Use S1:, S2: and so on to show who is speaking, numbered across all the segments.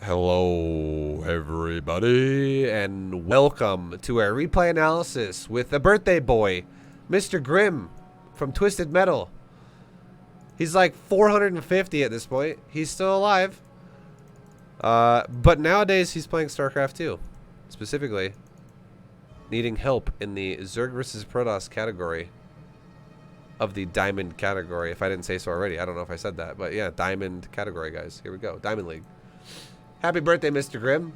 S1: Hello, everybody, and welcome to our replay analysis with a birthday boy, Mr. Grimm from Twisted Metal. He's like 450 at this point. He's still alive. But nowadays he's playing StarCraft 2, specifically needing help in the Zerg versus Protoss category of the Diamond category. If I didn't say so already, I don't know if I said that, but yeah, Diamond category, guys. Here we go, Diamond League. Happy birthday, Mr. Grimm.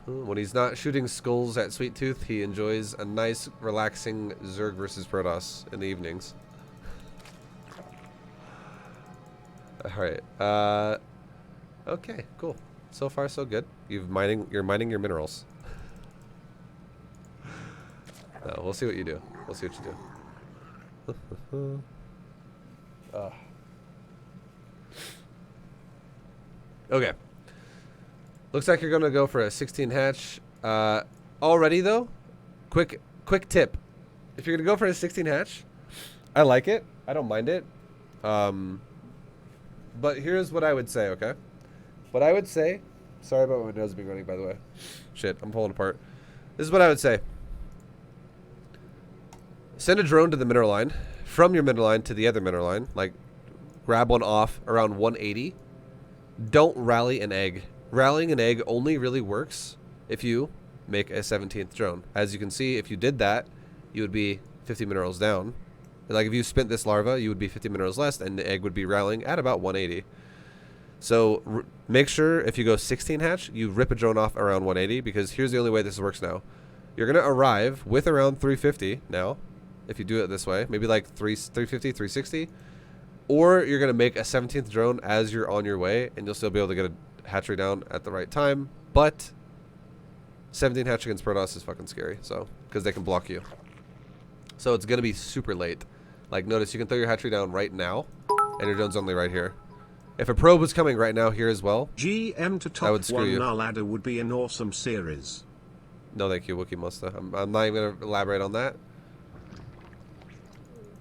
S1: When he's not shooting skulls at Sweet Tooth, he enjoys a nice, relaxing Zerg versus Protoss in the evenings. Alright, okay, cool. So far, so good. You're mining your minerals. No, we'll see what you do. We'll see what you do. Okay. Looks like you're gonna go for a 16 hatch. Already though, quick tip. If you're gonna go for a 16 hatch, I like it. I don't mind it. But here's what I would say, okay? What I would say, sorry about my nose being running, by the way. Shit, I'm pulling apart. This is what I would say. Send a drone to the mineral line, from your mineral line to the other mineral line, like grab one off around 180. Don't rally an egg. Rallying an egg only really works if you make a 17th drone. As you can see, if you did that, you would be 50 minerals down. Like if you spent this larva, you would be 50 minerals less, and the egg would be rallying at about 180. So make sure if you go 16 hatch, you rip a drone off around 180, because here's the only way this works now. You're going to arrive with around 350 now, if you do it this way. Maybe like 350, 360. Or you're going to make a 17th drone as you're on your way, and you'll still be able to get a hatchery down at the right time. But 17 hatch against Protoss is fucking scary, so because they can block you. So it's going to be super late. Like, notice you can throw your hatchery down right now, and your drone's only right here. If a probe was coming right now here as well,
S2: GM to top
S1: that would screw you.
S2: One ladder would be an awesome series.
S1: No, thank you, Wookie Musta. I'm not even going to elaborate on that.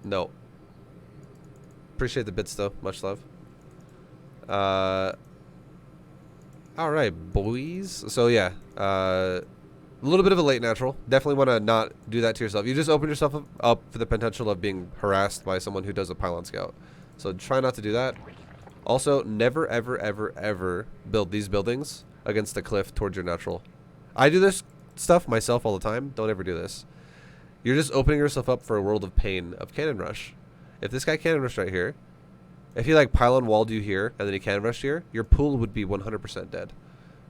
S1: No. Appreciate the bits though. Much love. Alright, boys. So yeah, a little bit of a late natural. Definitely want to not do that to yourself. You just open yourself up for the potential of being harassed by someone who does a pylon scout. So try not to do that. Also, never, ever, ever, ever build these buildings against the cliff towards your natural. I do this stuff myself all the time. Don't ever do this. You're just opening yourself up for a world of pain of cannon rush. If this guy cannon rushed right here, if he like pylon walled you here and then he cannon rushed here, your pool would be 100% dead.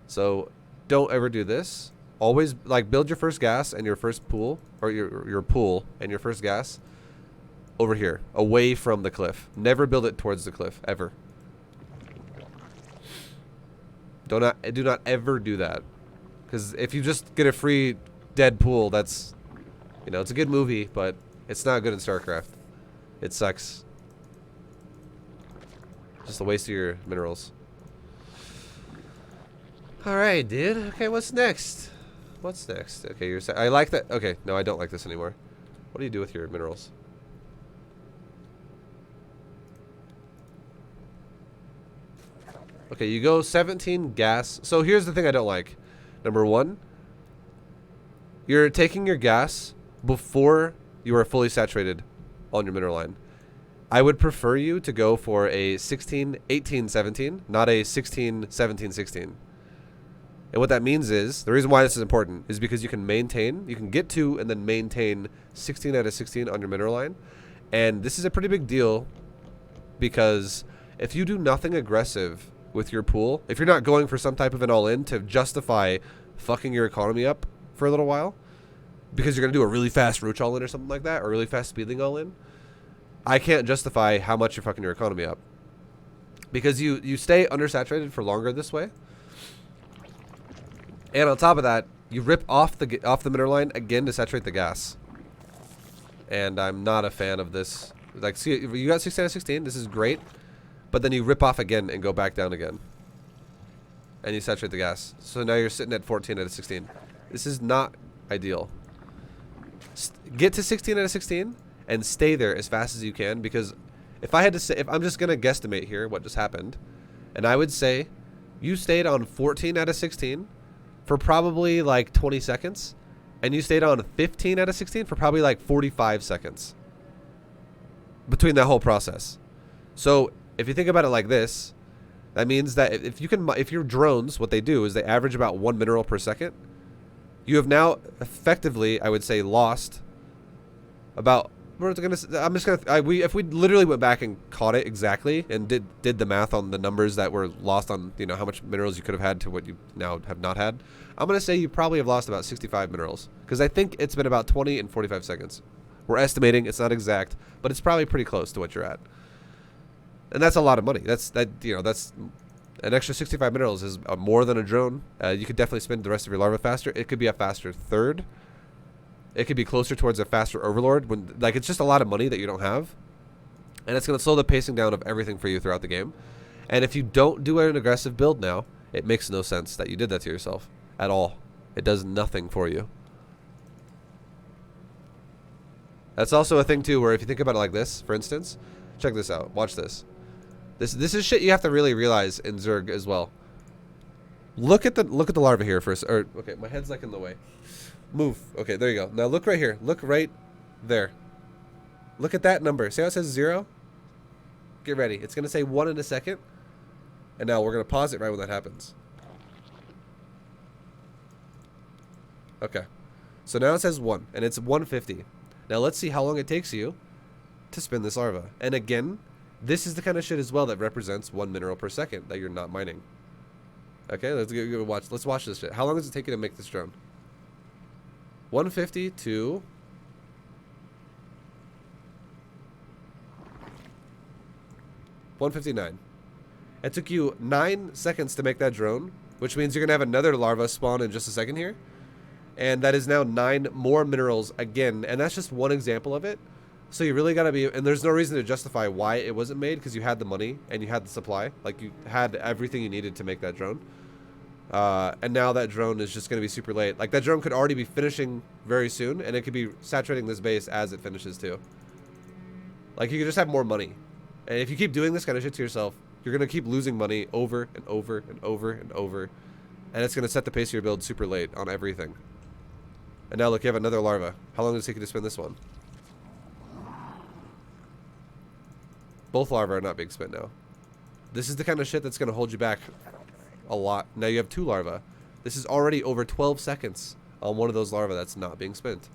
S1: So don't ever do this. Always like build your first gas and your first pool, or your pool and your first gas over here, away from the cliff. Never build it towards the cliff ever. Do not ever do that, because if you just get a free dead pool, that's, you know, it's a good movie, but it's not good in StarCraft. It sucks. Just a waste of your minerals. Alright, dude. Okay, what's next? What's next? Okay, I like that. Okay, no, I don't like this anymore. What do you do with your minerals? Okay, you go 17 gas. So here's the thing I don't like. Number one, you're taking your gas before you are fully saturated on your mineral line. I would prefer you to go for a 16, 18, 17, not a 16, 17, 16. And what that means is, the reason why this is important is because you can get to and then maintain 16 out of 16 on your mineral line. And this is a pretty big deal, because if you do nothing aggressive with your pool, if you're not going for some type of an all-in to justify fucking your economy up for a little while, because you're going to do a really fast roach all-in or something like that, or a really fast speedling all-in, I can't justify how much you're fucking your economy up. Because you stay undersaturated for longer this way. And on top of that, you rip off the mineral line again to saturate the gas. And I'm not a fan of this. Like, see, you got 16 out of 16, this is great. But then you rip off again and go back down again. And you saturate the gas. So now you're sitting at 14 out of 16. This is not ideal. Get to 16 out of 16 and stay there as fast as you can, because If I had to say, if I'm just gonna guesstimate here what just happened, and I would say you stayed on 14 out of 16 for probably like 20 seconds, and you stayed on 15 out of 16 for probably like 45 seconds between that whole process. So if you think about it like this, that means that if your drones, what they do is they average about 1 mineral per second. You have now effectively, I would say, lost about. If we literally went back and caught it exactly and did the math on the numbers that were lost on, you know, how much minerals you could have had to what you now have not had, I'm gonna say you probably have lost about 65 minerals, because I think it's been about 20 and 45 seconds. We're estimating, it's not exact, but it's probably pretty close to what you're at. And that's a lot of money. That's an extra 65 minerals is more than a drone. You could definitely spend the rest of your larva faster. It could be a faster third. It could be closer towards a faster overlord. It's just a lot of money that you don't have, and it's going to slow the pacing down of everything for you throughout the game. And if you don't do an aggressive build now, it makes no sense that you did that to yourself at all. It does nothing for you. That's also a thing too, where if you think about it like this, for instance, check this out. Watch this. This is shit you have to really realize in Zerg as well. Look at the larva here first. Or okay, my head's like in the way. Move. Okay, there you go. Now look right here. Look right there. Look at that number. See how it says 0? Get ready. It's gonna say 1 in a second. And now we're gonna pause it right when that happens. Okay. So now it says 1, and it's 150. Now let's see how long it takes you to spin this larva. And again, this is the kind of shit as well that represents 1 mineral per second that you're not mining. Okay, let's go watch. Let's watch this shit. How long does it take you to make this drone? 150 to 159. It took you 9 seconds to make that drone, which means you're gonna have another larva spawn in just a second here. And that is now 9 more minerals again, and that's just one example of it. So you really gotta be, and there's no reason to justify why it wasn't made, because you had the money and you had the supply. Like, you had everything you needed to make that drone. And now that drone is just gonna be super late. Like, that drone could already be finishing very soon, and it could be saturating this base as it finishes too. Like, you could just have more money. And if you keep doing this kind of shit to yourself, you're gonna keep losing money over and over and over and over. And it's gonna set the pace of your build super late on everything. And now look, you have another larva. How long does it take you to spin this one? Both larvae are not being spent now. This is the kind of shit that's going to hold you back a lot. Now you have 2 larvae. This is already over 12 seconds on one of those larvae that's not being spent.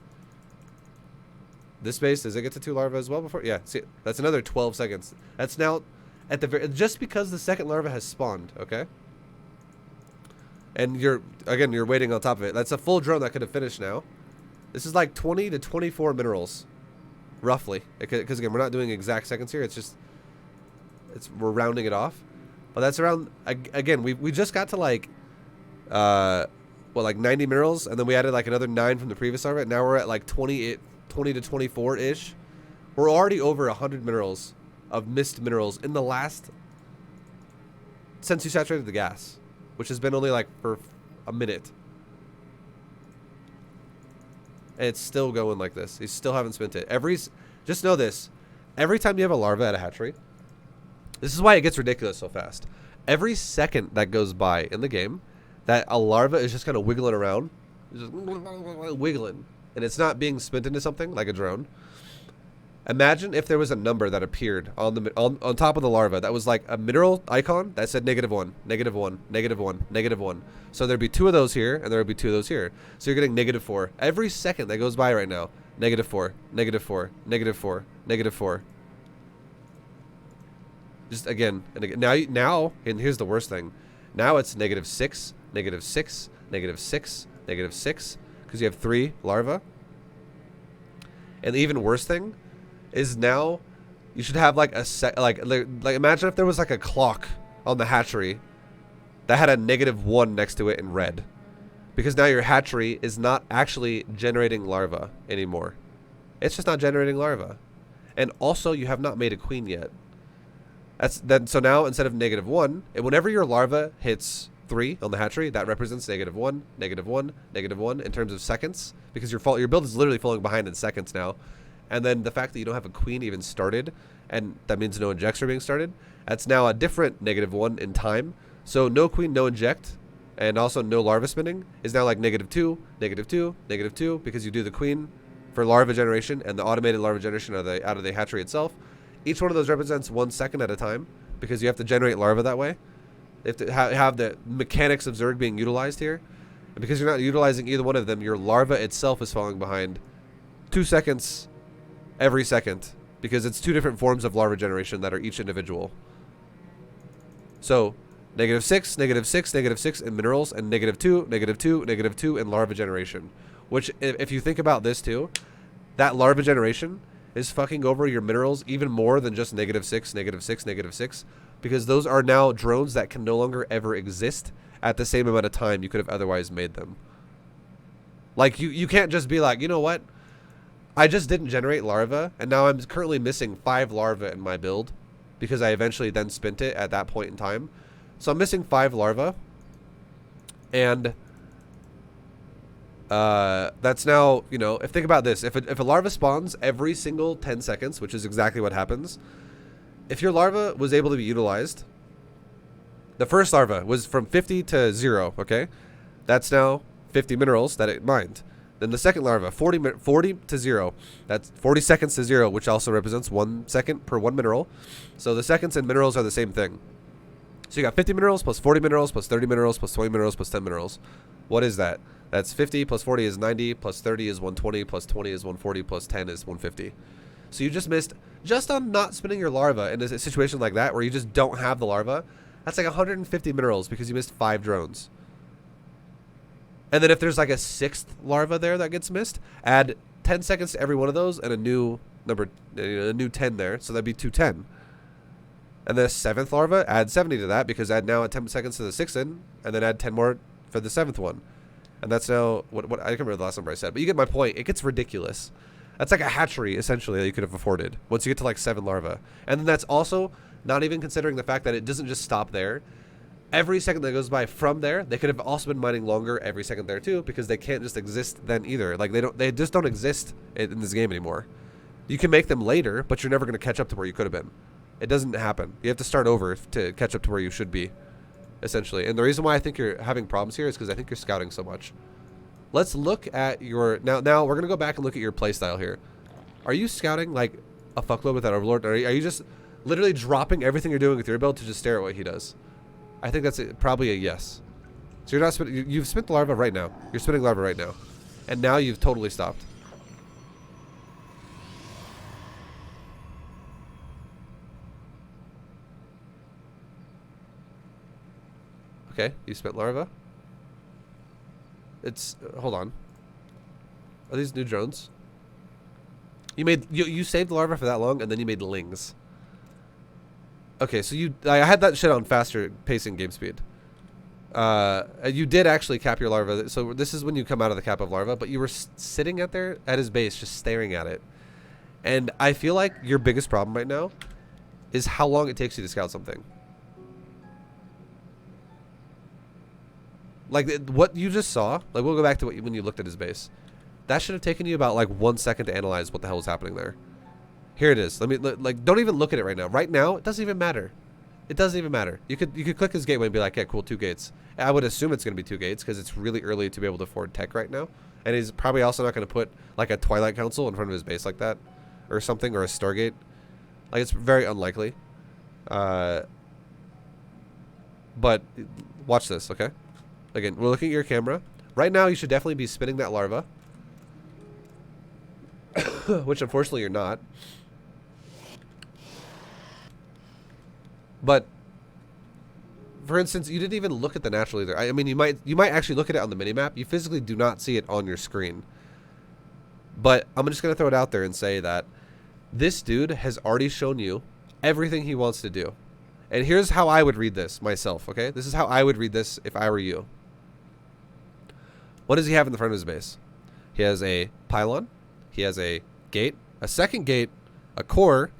S1: This base, does it get to 2 larvae as well before? Yeah, see, that's another 12 seconds. That's now at the very, just because the second larva has spawned, okay? And you're waiting on top of it. That's a full drone that could have finished now. This is like 20 to 24 minerals, roughly. Because again, we're not doing exact seconds here. It's just, we're rounding it off. But that's around, again, we just got to like, like 90 minerals. And then we added like another 9 from the previous larva. Now we're at like 20 to 24-ish. We're already over 100 minerals of missed minerals in the last, since you saturated the gas. Which has been only like for a minute. And it's still going like this. You still haven't spent it. Just know this. Every time you have a larva at a hatchery, this is why it gets ridiculous so fast. Every second that goes by in the game, that a larva is just kind of wiggling around. Just wiggling. And it's not being spent into something like a drone. Imagine if there was a number that appeared on top of the larva that was like a mineral icon that said -1, -1, -1, -1. So there'd be 2 of those here, and there would be 2 of those here. So you're getting -4 every second that goes by right now. -4, -4, -4, -4. Just again and again. Now, and here's the worst thing. Now it's -6, -6, -6, -6, because you have 3 larvae. And the even worse thing is now you should have like a like imagine if there was like a clock on the hatchery that had a -1 next to it in red, because now your hatchery is not actually generating larvae anymore. It's just not generating larvae. And also you have not made a queen yet. So now instead of -1, and whenever your larva hits 3 on the hatchery, that represents -1, -1, -1 in terms of seconds, because your build is literally falling behind in seconds now. And then the fact that you don't have a queen even started and that means no injects are being started. That's now a different -1 in time. So no queen, no inject, and also no larva spinning is now like -2, -2, -2, because you do the queen for larva generation and the automated larva generation out of the hatchery itself. Each one of those represents 1 second at a time, because you have to generate larva that way. You have to have the mechanics of Zerg being utilized here. And because you're not utilizing either one of them, your larva itself is falling behind 2 seconds every second, because it's 2 different forms of larva generation that are each individual. So -6, -6, -6 in minerals, and -2, -2, -2 in larva generation. Which, if you think about this too, that larva generation is fucking over your minerals even more than just -6, -6, -6, because those are now drones that can no longer ever exist at the same amount of time you could have otherwise made them. Like, you can't just be like, you know what? I just didn't generate larva, and now I'm currently missing 5 larva in my build, because I eventually then spent it at that point in time. So I'm missing 5 larva, and that's now, you know, think about this. If a larva spawns every single 10 seconds, which is exactly what happens, if your larva was able to be utilized, the first larva was from 50 to 0, okay? That's now 50 minerals that it mined. Then the second larva, 40 to 0. That's 40 seconds to 0, which also represents 1 second per 1 mineral. So the seconds and minerals are the same thing. So you got 50 minerals plus 40 minerals plus 30 minerals plus 20 minerals plus 10 minerals. What is that? That's 50 plus 40 is 90 plus 30 is 120 plus 20 is 140 plus 10 is 150. So you just missed, just on not spinning your larva in a situation like that where you just don't have the larva, that's like 150 minerals because you missed 5 drones. And then if there's like a 6th larva there that gets missed, add 10 seconds to every one of those and a new number, a new 10 there, so that'd be 210. And the 7th larva, add 70 to that, because add now 10 seconds to the 6th in, and then add 10 more for the 7th one. And that's now, what I can't remember the last number I said, but you get my point. It gets ridiculous. That's like a hatchery, essentially, that you could have afforded once you get to like 7 larvae. And then that's also not even considering the fact that it doesn't just stop there. Every second that goes by from there, they could have also been mining longer every second there too, because they can't just exist then either. Like they just don't exist in this game anymore. You can make them later, but you're never going to catch up to where you could have been. It doesn't happen. You have to start over to catch up to where you should be, essentially. And the reason why I think you're having problems here is because I think you're scouting so much. Let's look at your... Now we're going to go back and look at your playstyle here. Are you scouting like a fuckload with that Overlord? Or are you just literally dropping everything you're doing with your build to just stare at what he does? I think that's probably a yes. So you're not spinning... You've spent the larva right now. You're spinning larva right now. And now you've totally stopped. Okay, you spent larva. It's hold on. Are these new drones? You saved the larva for that long, and then you made lings. Okay, so I had that shit on faster pacing game speed. You did actually cap your larva. So this is when you come out of the cap of larva, but you were sitting at his base, just staring at it. And I feel like your biggest problem right now is how long it takes you to scout something. Like, what you just saw, like, we'll go back to when you looked at his base. That should have taken you about, like, 1 second to analyze what the hell was happening there. Here it is. Don't even look at it right now. Right now, it doesn't even matter. It doesn't even matter. You could click his gateway and be like, yeah, cool, 2 gates. I would assume it's going to be 2 gates because it's really early to be able to afford tech right now. And he's probably also not going to put, like, a Twilight Council in front of his base like that. Or something, or a Stargate. Like, it's very unlikely. But watch this, okay? Again, we're looking at your camera. Right now, you should definitely be spinning that larva. Which, unfortunately, you're not. But, for instance, you didn't even look at the natural either. I mean, you might actually look at it on the minimap. You physically do not see it on your screen. But I'm just going to throw it out there and say that this dude has already shown you everything he wants to do. And here's how I would read this myself, okay? This is how I would read this if I were you. What does he have in the front of his base? He has a pylon. He has a gate, a second gate, a core,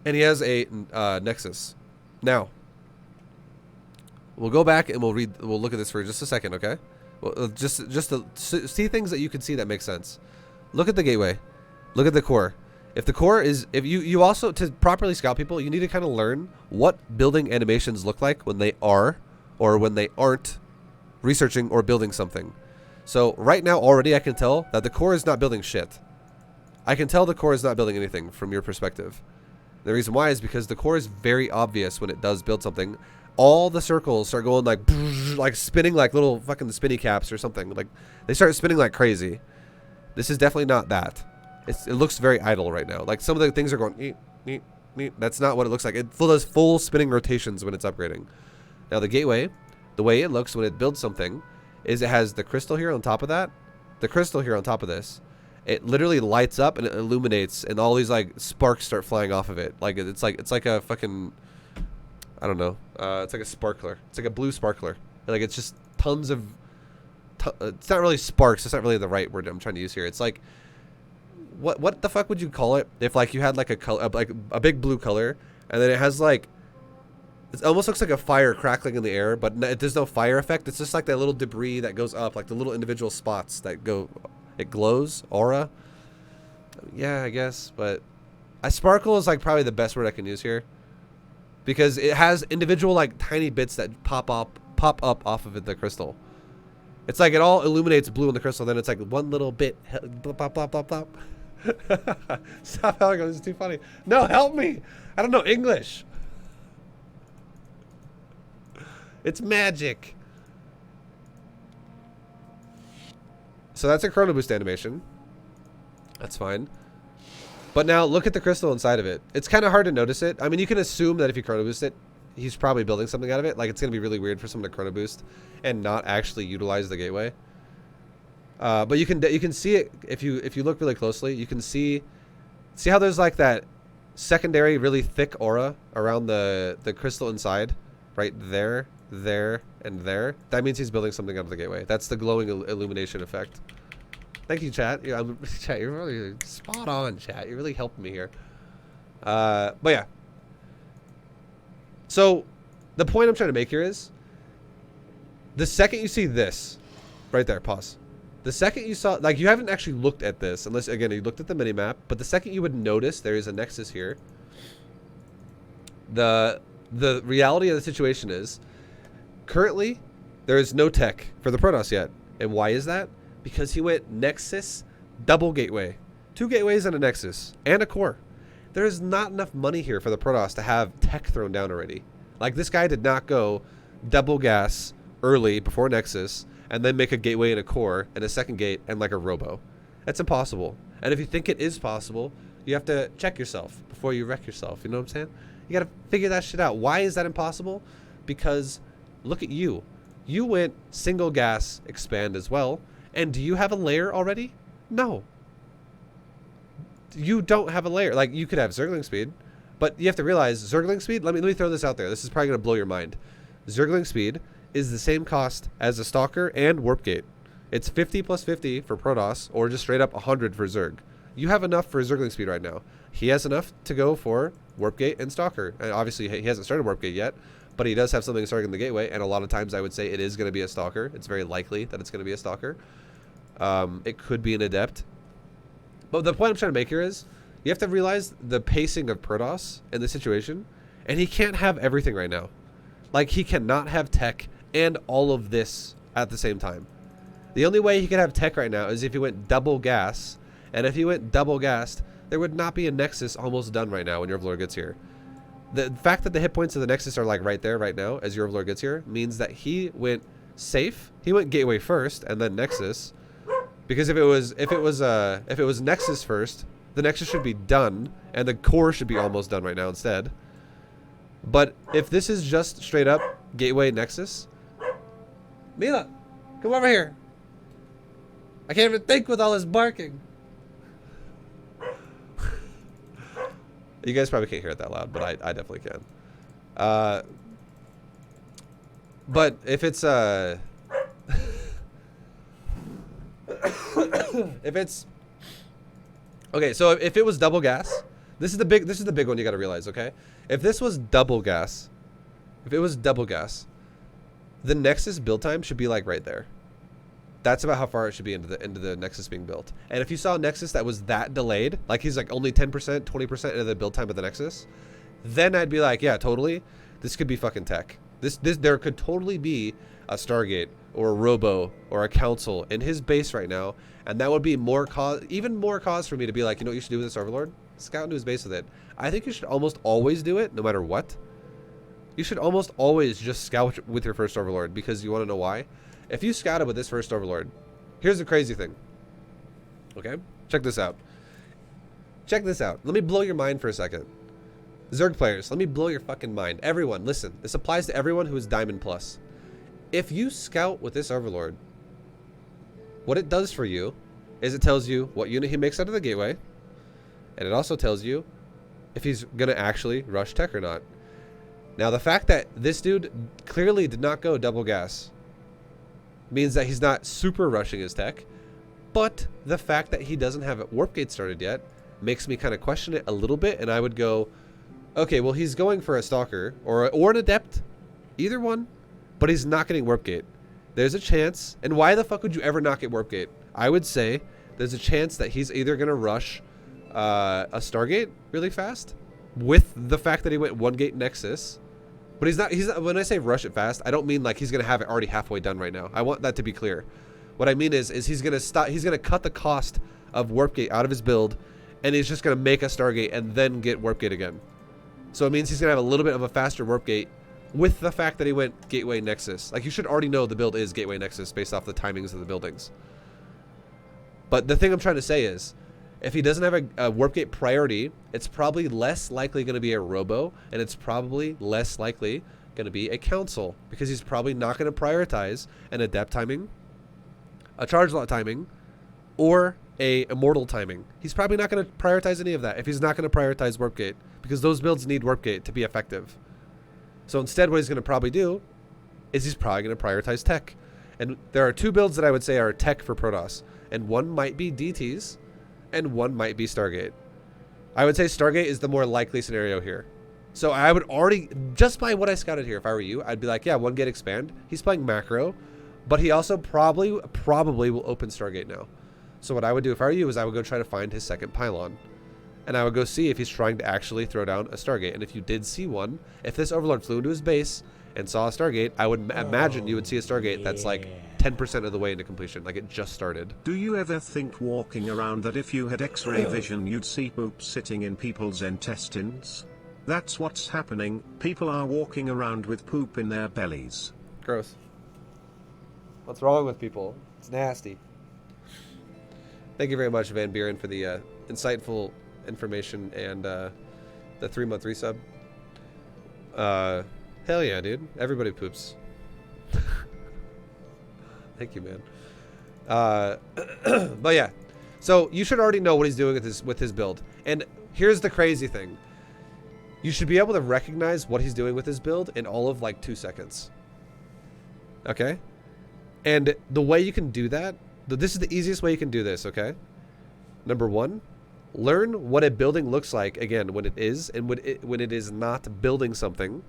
S1: and he has a nexus. Now, we'll go back and we'll look at this for just a second, okay? Well, just to see things that you can see that make sense. Look at the gateway. Look at the core. If the core is, if you also, to properly scout people, you need to kind of learn what building animations look like when they are or when they aren't researching or building something. So right now already I can tell that the core is not building shit. I can tell the core is not building anything from your perspective. The reason why is because the core is very obvious when it does build something. All the circles start going like spinning like little fucking spinny caps or something. Like they start spinning like crazy. This is definitely not that. It looks very idle right now. Like some of the things are going neat, neat, neat. That's not what it looks like. It does full spinning rotations when it's upgrading. Now the gateway, the way it looks when it builds something is it has the crystal here on top of that, the crystal here on top of this. It literally lights up and it illuminates, and all these like sparks start flying off of it. Like it's like a fucking, I don't know. It's like a sparkler. It's like a blue sparkler. Like it's just tons of. It's not really sparks. It's not really the right word I'm trying to use here. It's like, what the fuck would you call it if like you had like a color, like a big blue color, and then it has like, it almost looks like a fire crackling in the air, but there's no fire effect. It's just like that little debris that goes up, like the little individual spots that go. It glows, aura. Yeah, I guess, but sparkle is like probably the best word I can use here, because it has individual like tiny bits that pop up off of it, the crystal. It's like it all illuminates blue in the crystal, then it's like one little bit. Blop, blop, blop, blop, blop. Stop yelling, this is too funny. No, help me. I don't know English. It's magic. So that's a chrono boost animation. That's fine. But now look at the crystal inside of it. It's kind of hard to notice it. I mean, you can assume that if you chrono boost it, he's probably building something out of it. Like it's going to be really weird for someone to chrono boost and not actually utilize the gateway. But you can see it if you look really closely. You can see how there's like that secondary really thick aura around the crystal inside, right there, there, and there. That means he's building something out of the gateway. That's the glowing illumination effect. Thank you, chat. Yeah, chat, you're really spot on, chat. You're really helping me here. But yeah. So the point I'm trying to make here is the second you see this right there, pause. The second you saw, like, you haven't actually looked at this unless, again, you looked at the minimap, but the second you would notice there is a nexus here. The reality of the situation is currently there is no tech for the Protoss yet. And why is that? Because he went Nexus double gateway. 2 gateways and a Nexus and a core. There is not enough money here for the Protoss to have tech thrown down already. Like, this guy did not go double gas early before Nexus and then make a gateway and a core and a second gate and like a robo. That's impossible. And if you think it is possible, you have to check yourself before you wreck yourself. You know what I'm saying? You got to figure that shit out. Why is that impossible? Because look at you. You went single gas expand as well. And do you have a layer already? No. You don't have a layer. Like, you could have Zergling speed, but you have to realize Zergling speed, let me throw this out there. This is probably going to blow your mind. Zergling speed is the same cost as a Stalker and Warp Gate. It's 50 plus 50 for Protoss, or just straight up 100 for Zerg. You have enough for Zergling speed right now. He has enough to go for Warp Gate and Stalker. And obviously, he hasn't started Warp Gate yet, but he does have something starting in the gateway, and a lot of times I would say it is going to be a Stalker. It's very likely that it's going to be a Stalker. It could be an Adept. But the point I'm trying to make here is you have to realize the pacing of Protoss in this situation, and he can't have everything right now. Like, he cannot have tech and all of this at the same time. The only way he could have tech right now is if he went double gas, and if he went double gassed, there would not be a Nexus almost done right now when your Overlord gets here. The fact that the hit points of the Nexus are like right there right now as your Overlord gets here means that he went safe. He went gateway first and then Nexus. Because if it was Nexus first, the Nexus should be done, and the core should be almost done right now instead. But if this is just straight up gateway Nexus, Mila, come over here. I can't even think with all this barking. You guys probably can't hear it that loud, but I definitely can. But if it's if it's okay, so if it was double gas, this is the big one you got to realize. Okay, if this was double gas, the Nexus build time should be like right there. That's about how far it should be into the Nexus being built. And if you saw a Nexus that was that delayed, like he's like only 10%, 20% into the build time of the Nexus, then I'd be like, yeah, totally. This could be fucking tech. There could totally be a Stargate or a Robo or a Council in his base right now, and that would be even more cause for me to be like, you know what you should do with this Overlord? Scout into his base with it. I think you should almost always do it, no matter what. You should almost always just scout with your first Overlord, because you want to know why? If you scouted with this first Overlord, here's the crazy thing. Okay? Check this out. Check this out. Let me blow your mind for a second. Zerg players, let me blow your fucking mind. Everyone, listen. This applies to everyone who is Diamond Plus. If you scout with this Overlord, what it does for you is it tells you what unit he makes out of the gateway, and it also tells you if he's going to actually rush tech or not. Now, the fact that this dude clearly did not go double gas means that he's not super rushing his tech, but the fact that he doesn't have Warp Gate started yet makes me kind of question it a little bit, and I would go, okay, well, he's going for a Stalker or an Adept, either one, but he's not getting Warp Gate. There's a chance, and why the fuck would you ever not get Warp Gate? I would say there's a chance that he's either going to rush a Stargate really fast with the fact that he went 1-gate Nexus. But he's not, when I say rush it fast, I don't mean like he's going to have it already halfway done right now. I want that to be clear. What I mean is he's going to cut the cost of Warp Gate out of his build, and he's just going to make a Stargate and then get Warp Gate again. So it means he's going to have a little bit of a faster Warp Gate with the fact that he went Gateway Nexus. Like, you should already know the build is Gateway Nexus based off the timings of the buildings. But the thing I'm trying to say is, if he doesn't have a Warp Gate priority, it's probably less likely going to be a Robo, and it's probably less likely going to be a Council, because he's probably not going to prioritize an Adept timing, a Charge Lot timing, or a Immortal timing. He's probably not going to prioritize any of that if he's not going to prioritize Warp Gate, because those builds need Warp Gate to be effective. So instead, what he's going to probably do is he's probably going to prioritize tech. And there are two builds that I would say are tech for Protoss, and one might be DTs, and one might be Stargate. I would say Stargate is the more likely scenario here. So I would already, just by what I scouted here, if I were you, I'd be like, yeah, 1-gate expand. He's playing macro, but he also probably will open Stargate now. So what I would do if I were you is I would go try to find his second pylon. And I would go see if he's trying to actually throw down a Stargate. And if you did see one, if this Overlord flew into his base and saw a Stargate, I would imagine you would see a Stargate that's like 10% of the way into completion, like it just started.
S2: Do you ever think walking around that if you had X-ray vision you'd see poop sitting in people's intestines? That's what's happening. People are walking around with poop in their bellies.
S1: Gross. What's wrong with people? It's nasty. Thank you very much, Van Buren, for the insightful information and the 3-month resub. Hell yeah, dude. Everybody poops. Thank you, man. But yeah, so you should already know what he's doing with his build. And here's the crazy thing: you should be able to recognize what he's doing with his build in all of like 2 seconds. Okay, and the way you can do that, this is the easiest way you can do this. Okay, number 1, learn what a building looks like again when it is and when it is not building something.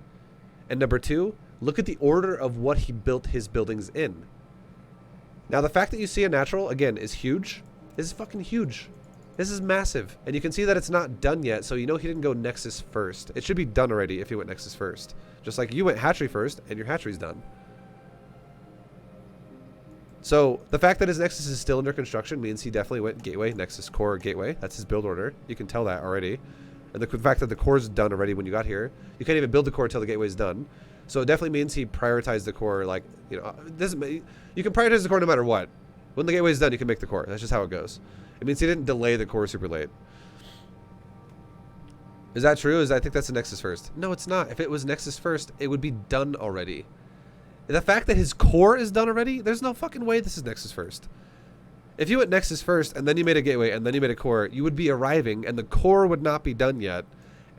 S1: And number 2, look at the order of what he built his buildings in. Now, the fact that you see a natural, again, is huge. This is fucking huge. This is massive. And you can see that it's not done yet, so you know he didn't go Nexus first. It should be done already if he went Nexus first. Just like you went Hatchery first, and your Hatchery's done. So, the fact that his Nexus is still under construction means he definitely went Gateway, Nexus, Core, Gateway. That's his build order. You can tell that already. And the fact that the Core's done already when you got here. You can't even build the Core until the Gateway's done. So it definitely means he prioritized the Core, like, you know, you can prioritize the Core no matter what. When the Gateway's done, you can make the Core. That's just how it goes. It means he didn't delay the Core super late. Is that true? I think that's the Nexus first. No, it's not. If it was Nexus first, it would be done already. The fact that his Core is done already, there's no fucking way this is Nexus first. If you went Nexus first, and then you made a Gateway, and then you made a Core, you would be arriving, and the Core would not be done yet,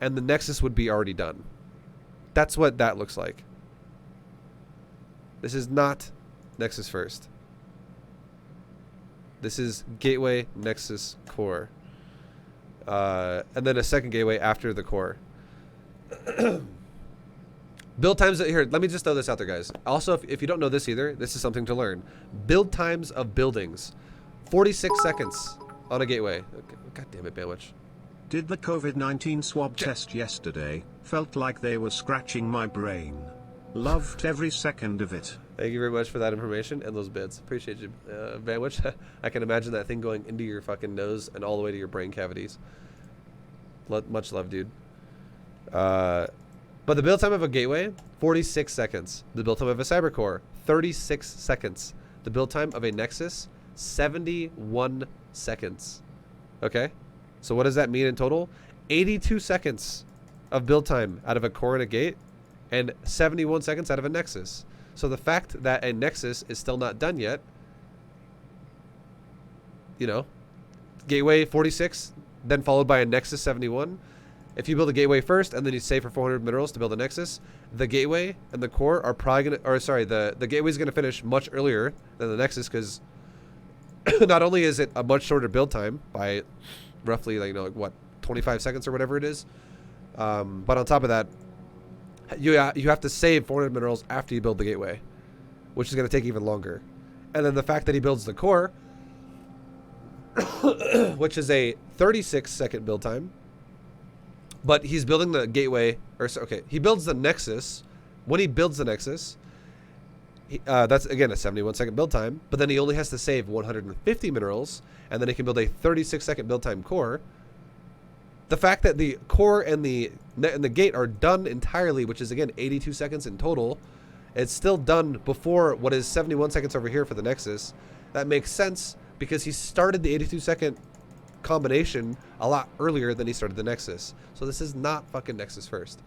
S1: and the Nexus would be already done. That's what that looks like. This is not Nexus first. This is Gateway, Nexus, Core. And then a second Gateway after the Core. Build times, here, let me just throw this out there, guys. Also, if you don't know this either, this is something to learn. Build times of buildings, 46 seconds on a gateway. Okay, God damn it, Bandwich.
S2: Did the COVID-19 swab test yesterday, felt like they were scratching my brain. Loved every second of it.
S1: Thank you very much for that information and those bits. Appreciate you, Bandwich. I can imagine that thing going into your fucking nose and all the way to your brain cavities. Much love, dude. But the build time of a gateway, 46 seconds. The build time of a cybercore, 36 seconds. The build time of a nexus, 71 seconds. Okay? So what does that mean in total? 82 seconds of build time out of a core and a gate, and 71 seconds out of a nexus. So the fact that a nexus is still not done yet, you know, gateway 46, then followed by a nexus 71. If you build a gateway first and then you save for 400 minerals to build a nexus, the gateway and the core are probably gonna, or sorry, the gateway is gonna finish much earlier than the nexus, because not only is it a much shorter build time by roughly, like, you know, like what, 25 seconds or whatever it is, but on top of that, you have to save 400 minerals after you build the gateway, which is going to take even longer. And then the fact that he builds the core, which is a 36 second build time, but he's building the gateway, or okay, he builds the nexus. When he builds the nexus, that's again a 71 second build time, but then he only has to save 150 minerals, and then he can build a 36 second build time core. The fact that the core and the gate are done entirely, which is again 82 seconds in total, it's still done before what is 71 seconds over here for the nexus. That makes sense because he started the 82 second combination a lot earlier than he started the nexus. So this is not fucking nexus first.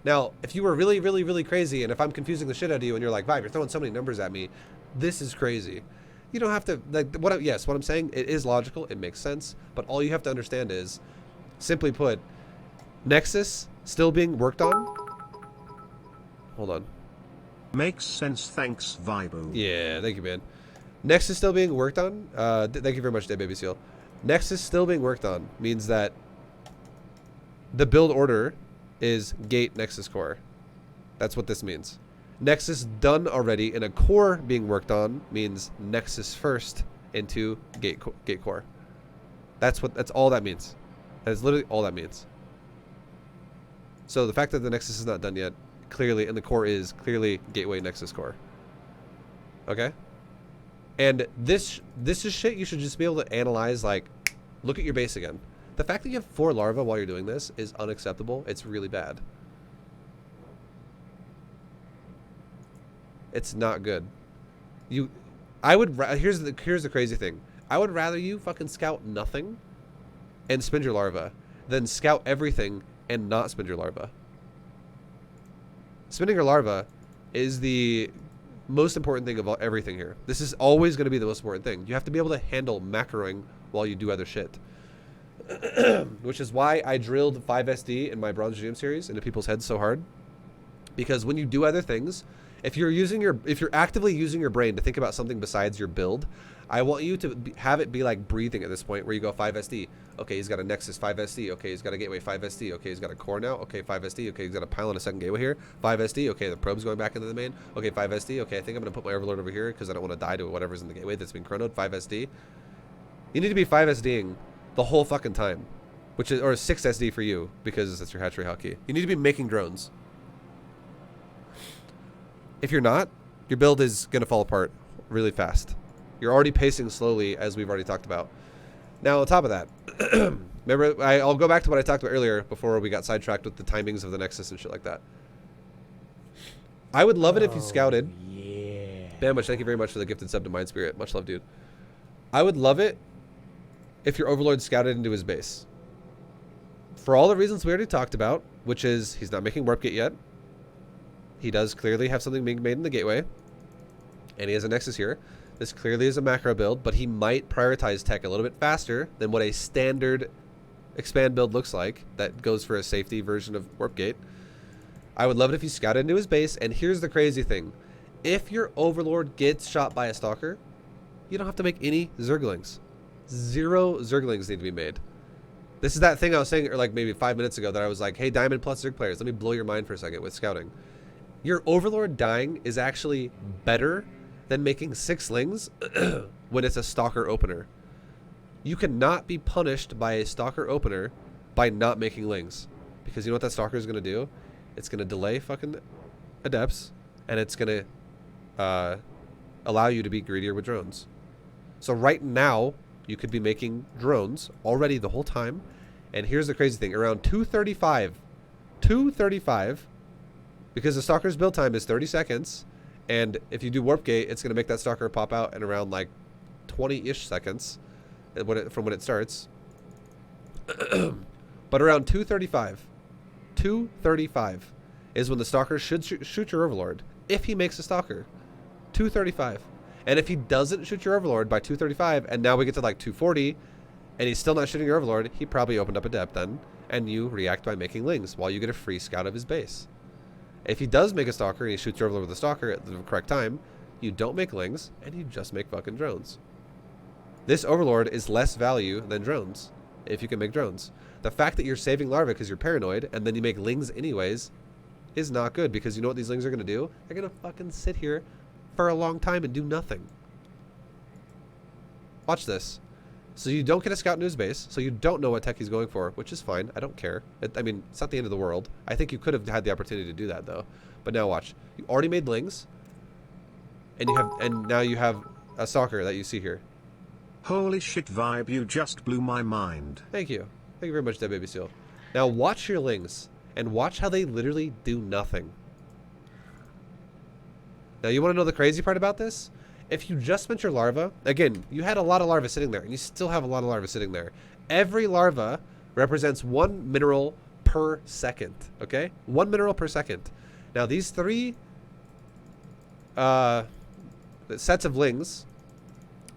S1: Now, if you were really, really, really crazy, and if I'm confusing the shit out of you and you're like, Vibe, you're throwing so many numbers at me, this is crazy. You don't have to, like, what I'm saying, it is logical, it makes sense, but all you have to understand is, simply put, nexus still being worked on. Hold on.
S2: Makes sense, thanks, Vibo.
S1: Yeah, thank you, man. Nexus still being worked on. Thank you very much, Day Baby Seal. Nexus still being worked on means that the build order is gate nexus core. That's what this means. Nexus done already and a core being worked on means nexus first into gate core. That's all that means. That is literally all that means. So the fact that the nexus is not done yet, clearly, and the core is clearly gateway nexus core. Okay? And this is shit you should just be able to analyze, like, look at your base again. The fact that you have 4 larvae while you're doing this is unacceptable. It's really bad. It's not good. Here's the crazy thing. I would rather you fucking scout nothing and spend your larva than scout everything and not spend your larva. Spending your larva is the most important thing of everything here. This is always going to be the most important thing. You have to be able to handle macroing while you do other shit. Which is why I drilled 5SD in my Bronze GM series into people's heads so hard. Because when you do other things, if you're actively using your brain to think about something besides your build, I want you to have it be like breathing at this point, where you go 5SD. Okay, he's got a Nexus 5SD. Okay, he's got a Gateway 5SD. Okay, he's got a core now. Okay, 5SD. Okay, he's got a pile and a second gateway here. 5SD. Okay, the probe's going back into the main. Okay, 5SD. Okay, I think I'm going to put my Overlord over here because I don't want to die to whatever's in the gateway that's being chronoed. 5SD. You need to be 5SDing the whole fucking time, which is, or 6SD for you because that's your hatchery hotkey. You need to be making drones. If you're not, your build is going to fall apart really fast. You're already pacing slowly, as we've already talked about. Now, on top of that, remember, I'll go back to what I talked about earlier before we got sidetracked with the timings of the Nexus and shit like that. I would love it if you scouted. Yeah. Bambush, thank you very much for the gifted sub to Mind Spirit. Much love, dude. I would love it if your Overlord scouted into his base. For all the reasons we already talked about, which is he's not making Warp Gate yet. He does clearly have something being made in the gateway. And he has a Nexus here. This clearly is a macro build, but he might prioritize tech a little bit faster than what a standard expand build looks like that goes for a safety version of Warp Gate. I would love it if you scouted into his base, and here's the crazy thing. If your Overlord gets shot by a Stalker, you don't have to make any Zerglings. 0 Zerglings need to be made. This is that thing I was saying like maybe 5 minutes ago that I was like, hey, Diamond plus Zerg players, let me blow your mind for a second with scouting. Your Overlord dying is actually better than making 6 lings when it's a Stalker opener. You cannot be punished by a Stalker opener by not making lings. Because you know what that Stalker is going to do? It's going to delay fucking Adepts, and it's going to allow you to be greedier with drones. So right now, you could be making drones already the whole time. And here's the crazy thing. Around 2:35, because the Stalker's build time is 30 seconds, and if you do Warp Gate, it's going to make that Stalker pop out in around like 20-ish seconds from when it starts. But around 2:35 is when the Stalker should shoot your Overlord, if he makes a Stalker. 2:35. And if he doesn't shoot your Overlord by 2:35, and now we get to like 2:40, and he's still not shooting your Overlord, he probably opened up Adept then, and you react by making lings while you get a free scout of his base. If he does make a Stalker and he shoots your Overlord with a Stalker at the correct time, you don't make lings, and you just make fucking drones. This Overlord is less value than drones, if you can make drones. The fact that you're saving larvae because you're paranoid, and then you make lings anyways, is not good, because you know what these lings are going to do? They're going to fucking sit here for a long time and do nothing. Watch this. So you don't get a scout into his base, so you don't know what tech he's going for, which is fine. I don't care. I mean, it's not the end of the world. I think you could have had the opportunity to do that, though. But now watch. You already made lings, and now you have a Stalker that you see here.
S2: Holy shit, Vibe, you just blew my mind.
S1: Thank you. Thank you very much, Dead Baby Seal. Now watch your lings, and watch how they literally do nothing. Now you want to know the crazy part about this? If you just spent your larva, again, you had a lot of larvae sitting there, and you still have a lot of larvae sitting there. Every larva represents 1 mineral per second, okay? 1 mineral per second. Now these 3 sets of lings,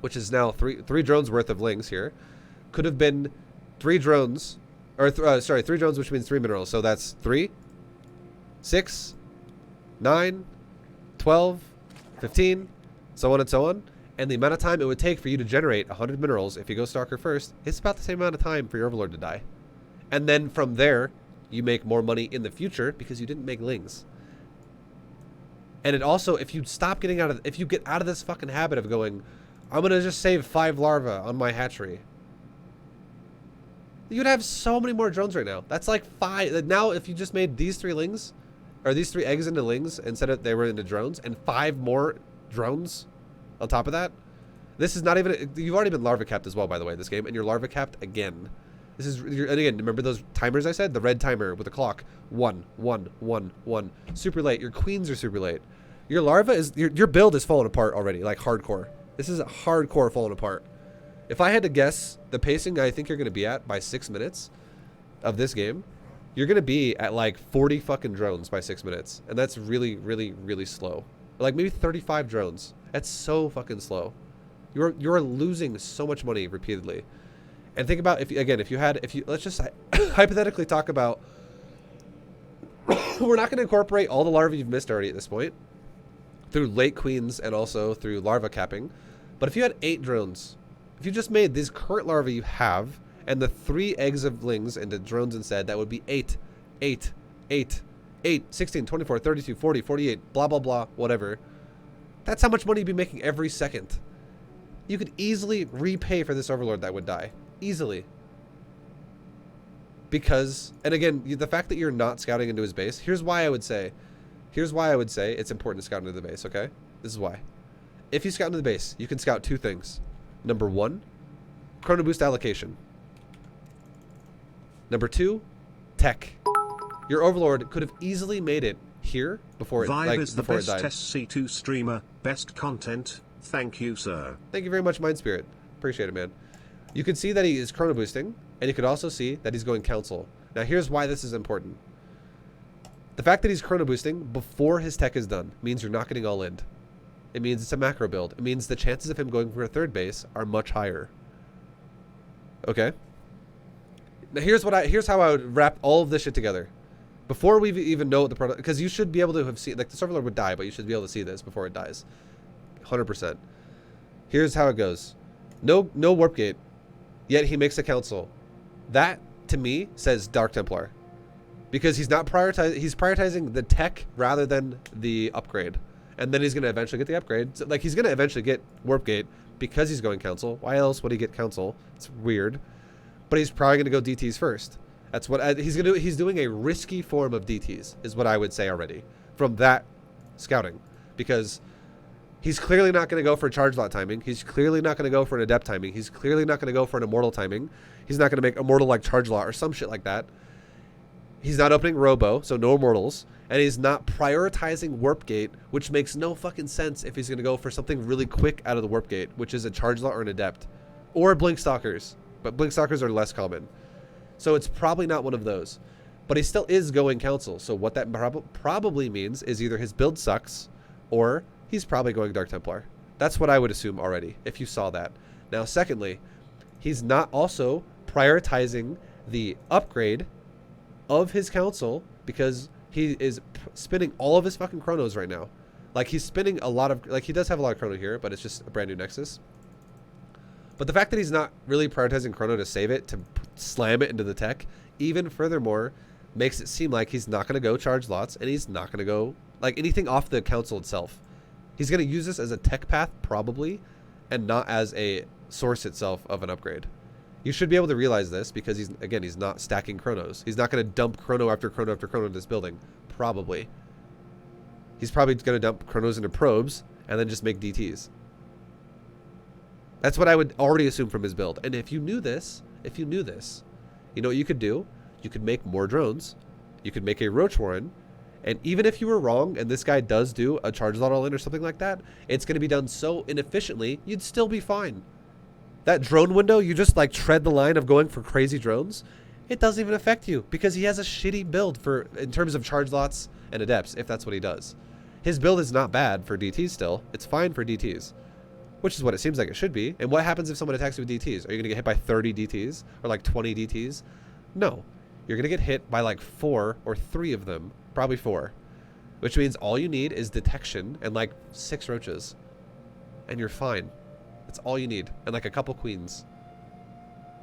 S1: which is now three drones worth of lings here, could have been 3 drones, or 3 drones, which means 3 minerals. So that's 3, 6, 9, 12, 15, so on and so on. And the amount of time it would take for you to generate 100 minerals if you go Stalker first, it's about the same amount of time for your Overlord to die. And then from there, you make more money in the future because you didn't make lings. And it also, if you get out of this fucking habit of going, I'm going to just save 5 larvae on my hatchery, you'd have so many more drones right now. That's like 5. Now, if you just made these 3 lings, or these 3 eggs into lings instead of they were into drones, and 5 more drones on top of that, this is not even, you've already been larva capped as well, by the way, this game, and you're larva capped again. This is, and again, remember those timers I said? The red timer with the clock. 1, 1, 1, 1. Super late. Your queens are super late. Your larva is, your build is falling apart already, like hardcore. This is hardcore falling apart. If I had to guess the pacing I think you're going to be at by 6 minutes of this game, you're going to be at like 40 fucking drones by 6 minutes. And that's really, really, really slow. Like maybe 35 drones. That's so fucking slow. You're losing so much money repeatedly. And think about, if you let's just hypothetically talk about, we're not going to incorporate all the larvae you've missed already at this point through late queens and also through larva capping. But if you had 8 drones, if you just made these current larvae you have and the 3 eggs of lings into drones instead, that would be 8, 8, 8, 8, 16, 24, 32, 40, 48, blah, blah, blah, whatever. That's how much money you'd be making every second. You could easily repay for this Overlord that would die. Easily. Because, and again, the fact that you're not scouting into his base, here's why I would say it's important to scout into the base, okay? This is why. If you scout into the base, you can scout 2 things. Number 1, chrono boost allocation. Number 2, tech. Your Overlord could have easily made it here before it,
S2: Vibe is the best
S1: died.
S2: SC2 streamer, best content. Thank you, sir.
S1: Thank you very much, Mind Spirit. Appreciate it, man. You can see that he is chrono boosting, and you could also see that he's going council. Now, here's why this is important. The fact that he's chrono boosting before his tech is done means you're not getting all in. It means it's a macro build. It means the chances of him going for a 3rd base are much higher. Okay? Now, here's how I would wrap all of this shit together. Before we even know what the product, because you should be able to have seen, like the Overlord would die, but you should be able to see this before it dies. 100%. Here's how it goes. No warp gate, yet he makes a council. That, to me, says Dark Templar. because he's not prioritizing. He's prioritizing the tech rather than the upgrade, and then he's gonna eventually get the upgrade. So, like, he's gonna eventually get Warp Gate because he's going Council. Why else would he get Council? It's weird, but he's probably gonna go DTs first. That's what he's gonna do. He's doing a risky form of DTs, is what I would say already from that scouting, because he's clearly not going to go for charge lot timing. He's clearly not going to go for an adept timing. He's clearly not going to go for an immortal timing. He's not going to make immortal like charge lot or some shit like that. He's not opening Robo, so no immortals. And he's not prioritizing Warp Gate, which makes no fucking sense if he's going to go for something really quick out of the Warp Gate, which is a charge lot or an adept. Or Blink Stalkers. But Blink Stalkers are less common. So it's probably not one of those. But he still is going Council. So what that probably means is either his build sucks or he's probably going Dark Templar. That's what I would assume already, if you saw that. Now, secondly, he's not also prioritizing the upgrade of his Council because he is spinning all of his fucking chronos right now. Like, he's spinning a lot of... Like, he does have a lot of chrono here, but it's just a brand new Nexus. But the fact that he's not really prioritizing chrono to save it, to slam it into the tech, even furthermore, makes it seem like he's not going to go charge lots, and he's not going to go, like, anything off the Council itself. He's going to use this as a tech path, probably, and not as a source itself of an upgrade. You should be able to realize this because he's not stacking chronos. He's not going to dump chrono after chrono after chrono into this building. Probably. He's probably going to dump chronos into probes and then just make DTs. That's what I would already assume from his build. And if you knew this, you know what you could do? You could make more drones. You could make a Roach Warren. And even if you were wrong and this guy does do a charge lot all in or something like that, it's going to be done so inefficiently, you'd still be fine. That drone window, you just like tread the line of going for crazy drones. It doesn't even affect you because he has a shitty build in terms of charge lots and adepts, if that's what he does. His build is not bad for DTs still. It's fine for DTs, which is what it seems like it should be. And what happens if someone attacks you with DTs? Are you going to get hit by 30 DTs or like 20 DTs? No. You're going to get hit by like 4 or 3 of them. Probably 4. Which means all you need is detection and like 6 roaches. And you're fine. That's all you need. And like a couple queens.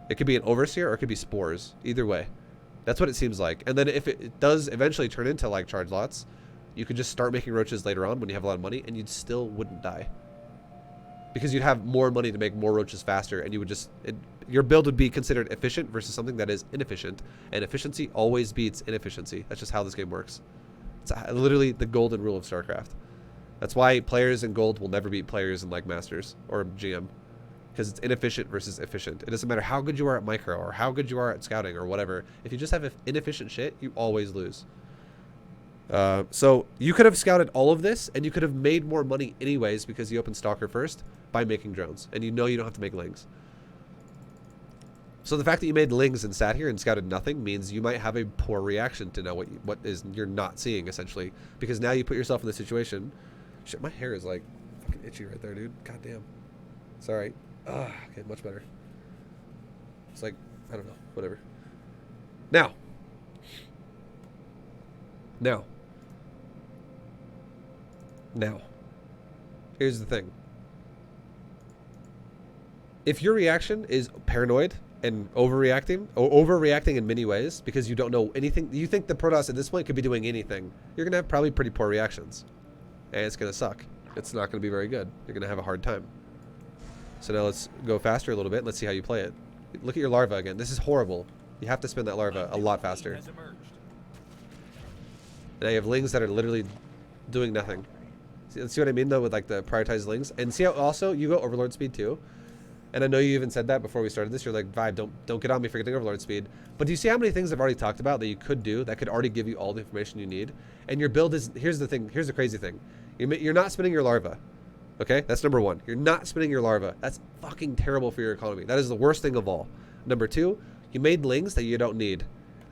S1: It could be an overseer or it could be spores. Either way. That's what it seems like. And then if it does eventually turn into like charge lots, you could just start making roaches later on when you have a lot of money and you still wouldn't die. Because you'd have more money to make more roaches faster, and you would just... your build would be considered efficient versus something that is inefficient. And efficiency always beats inefficiency. That's just how this game works. It's literally the golden rule of StarCraft. That's why players in gold will never beat players in like Masters or GM. Because it's inefficient versus efficient. It doesn't matter how good you are at micro or how good you are at scouting or whatever. If you just have inefficient shit, you always lose. So you could have scouted all of this and you could have made more money anyways because you opened Stalker first by making drones. And you know you don't have to make Lings. So the fact that you made Lings and sat here and scouted nothing means you might have a poor reaction to know what you're not seeing, essentially. Because now you put yourself in the situation. Shit, my hair is like fucking itchy right there, dude. God damn. Sorry. Okay, much better. It's like, I don't know, whatever. Now. Here's the thing. If your reaction is paranoid and overreacting in many ways because you don't know anything, you think the Protoss at this point could be doing anything, you're going to have probably pretty poor reactions. And it's going to suck. It's not going to be very good. You're going to have a hard time. So now let's go faster a little bit. Let's see how you play it. Look at your larva again. This is horrible. You have to spin that larva a lot faster. Now you have Lings that are literally doing nothing. See what I mean, though, with like the prioritized Lings? And see how also you go Overlord speed, too? And I know you even said that before we started this. You're like, Vibe, don't get on me for getting Overlord speed. But do you see how many things I've already talked about that you could do that could already give you all the information you need? And your build is... Here's the thing. Here's the crazy thing. You're not spinning your larva. Okay? That's number 1. You're not spinning your larva. That's fucking terrible for your economy. That is the worst thing of all. Number 2, you made Lings that you don't need.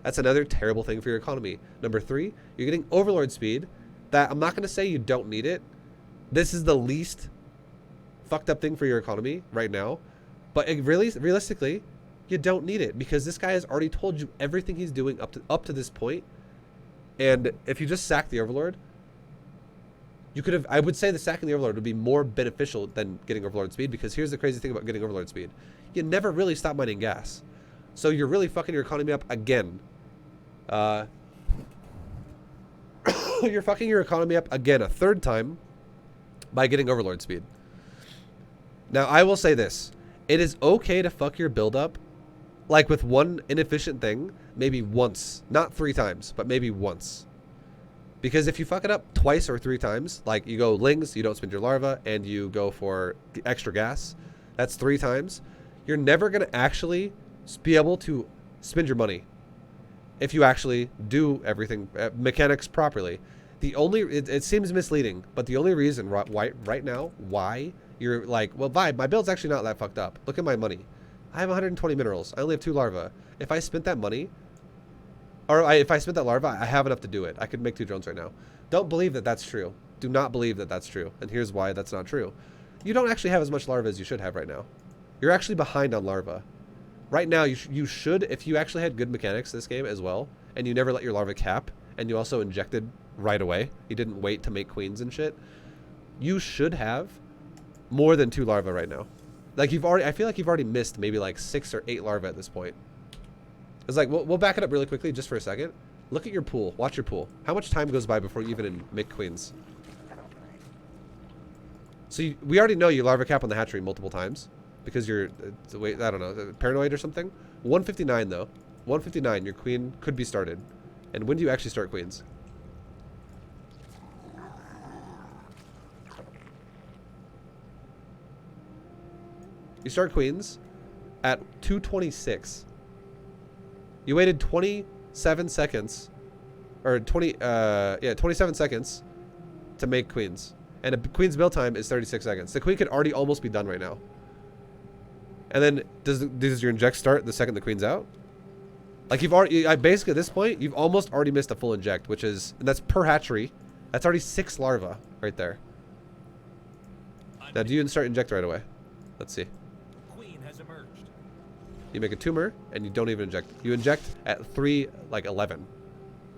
S1: That's another terrible thing for your economy. Number 3, you're getting Overlord speed that I'm not going to say you don't need it. This is the least fucked up thing for your economy right now. But realistically, you don't need it because this guy has already told you everything he's doing up to this point. And if you just sack the Overlord, you could have... I would say the sacking the Overlord would be more beneficial than getting Overlord speed because here's the crazy thing about getting Overlord speed. You never really stop mining gas. So you're really fucking your economy up again. you're fucking your economy up again a third time by getting overlord speed. Now, I will say this. It is okay to fuck your build up, like with one inefficient thing, maybe once. Not 3 times, but maybe once. Because if you fuck it up twice or 3 times, like you go lings, you don't spend your larva, and you go for extra gas, that's 3 times, you're never going to actually be able to spend your money if you actually do everything, mechanics properly. It seems misleading, but the only reason right now why you're like, well, Vibe, my build's actually not that fucked up. Look at my money. I have 120 minerals. I only have 2 larvae. If I spent that money, if I spent that larva, I have enough to do it. I could make 2 drones right now. Don't believe that that's true. Do not believe that that's true. And here's why that's not true. You don't actually have as much larva as you should have right now. You're actually behind on larva. Right now, you should, if you actually had good mechanics this game as well, and you never let your larva cap, and you also injected right away, you didn't wait to make queens and shit, you should have more than 2 larvae right now. Like I feel like you've already missed maybe like 6 or 8 larvae at this point. It's like, we'll back it up really quickly just for a second. Look at your pool. Watch your pool. How much time goes by before you even make queens? So we already know you larva cap on the hatchery multiple times because you're, wait, I don't know, paranoid or something. 159 though. 159, your queen could be started. And when do you actually start queens? You start queens at 226. You waited 27 seconds, or 27 seconds to make queens. And a queen's build time is 36 seconds. The queen could already almost be done right now. And then does your inject start the second the queen's out? Like you've already, basically at this point, you've almost already missed a full inject, which is, and that's per hatchery. That's already 6 larvae right there. Now do you start inject right away? Let's see. You make a tumor, and you don't even inject. You inject at 3:11,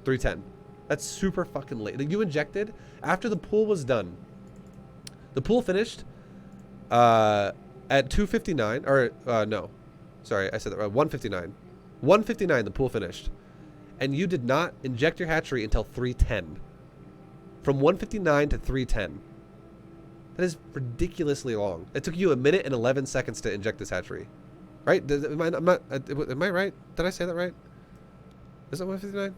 S1: 3:10. That's super fucking late. You injected after the pool was done. The pool finished at 2:59, or no, sorry, I said that right. 1:59. 1:59. The pool finished, and you did not inject your hatchery until 3:10. From 1:59 to 3:10. That is ridiculously long. It took you 1 minute and 11 seconds to inject this hatchery. Right? Am I right? Did I say that right? Is that 159?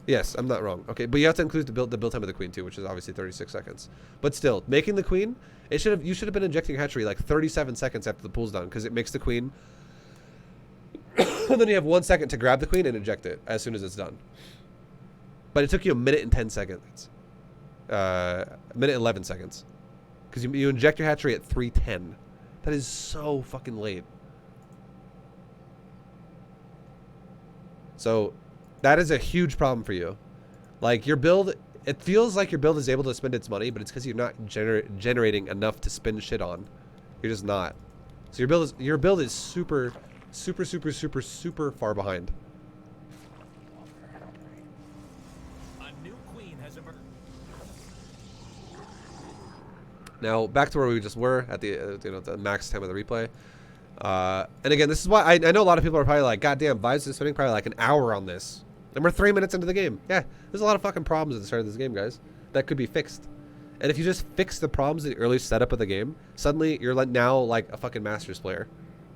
S1: Yes, I'm not wrong. Okay, but you have to include the build time of the queen too, which is obviously 36 seconds. But still, making the queen, you should have been injecting your hatchery like 37 seconds after the pool's done, because it makes the queen. And then you have 1 second to grab the queen and inject it as soon as it's done. But it took you 1 minute and 10 seconds. 1 minute and 11 seconds. Because you inject your hatchery at 3:10. That is so fucking late. So that is a huge problem for you. Like your build, it feels like your build is able to spend its money, but it's because you're not generating enough to spend shit on. You're just not. So your build is super far behind. A new queen has emerged. Now back to where we just were at the the max time of the replay. And again, this is why I know a lot of people are probably like, God damn, Vibes is spending probably like an hour on this. And we're 3 minutes into the game. Yeah, there's a lot of fucking problems at the start of this game, guys, that could be fixed. And if you just fix the problems in the early setup of the game, suddenly you're now like a fucking Masters player.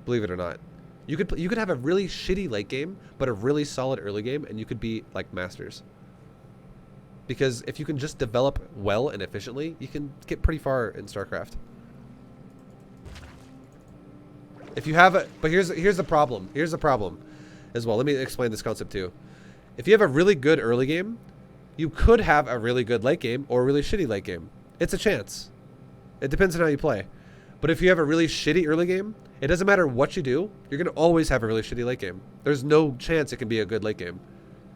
S1: Believe it or not. You could have a really shitty late game, but a really solid early game, and you could be like Masters. Because if you can just develop well and efficiently, you can get pretty far in StarCraft. If you have but here's the problem. Here's the problem as well. Let me explain this concept too. If you have a really good early game, you could have a really good late game or a really shitty late game. It's a chance. It depends on how you play. But if you have a really shitty early game, it doesn't matter what you do, you're going to always have a really shitty late game. There's no chance it can be a good late game.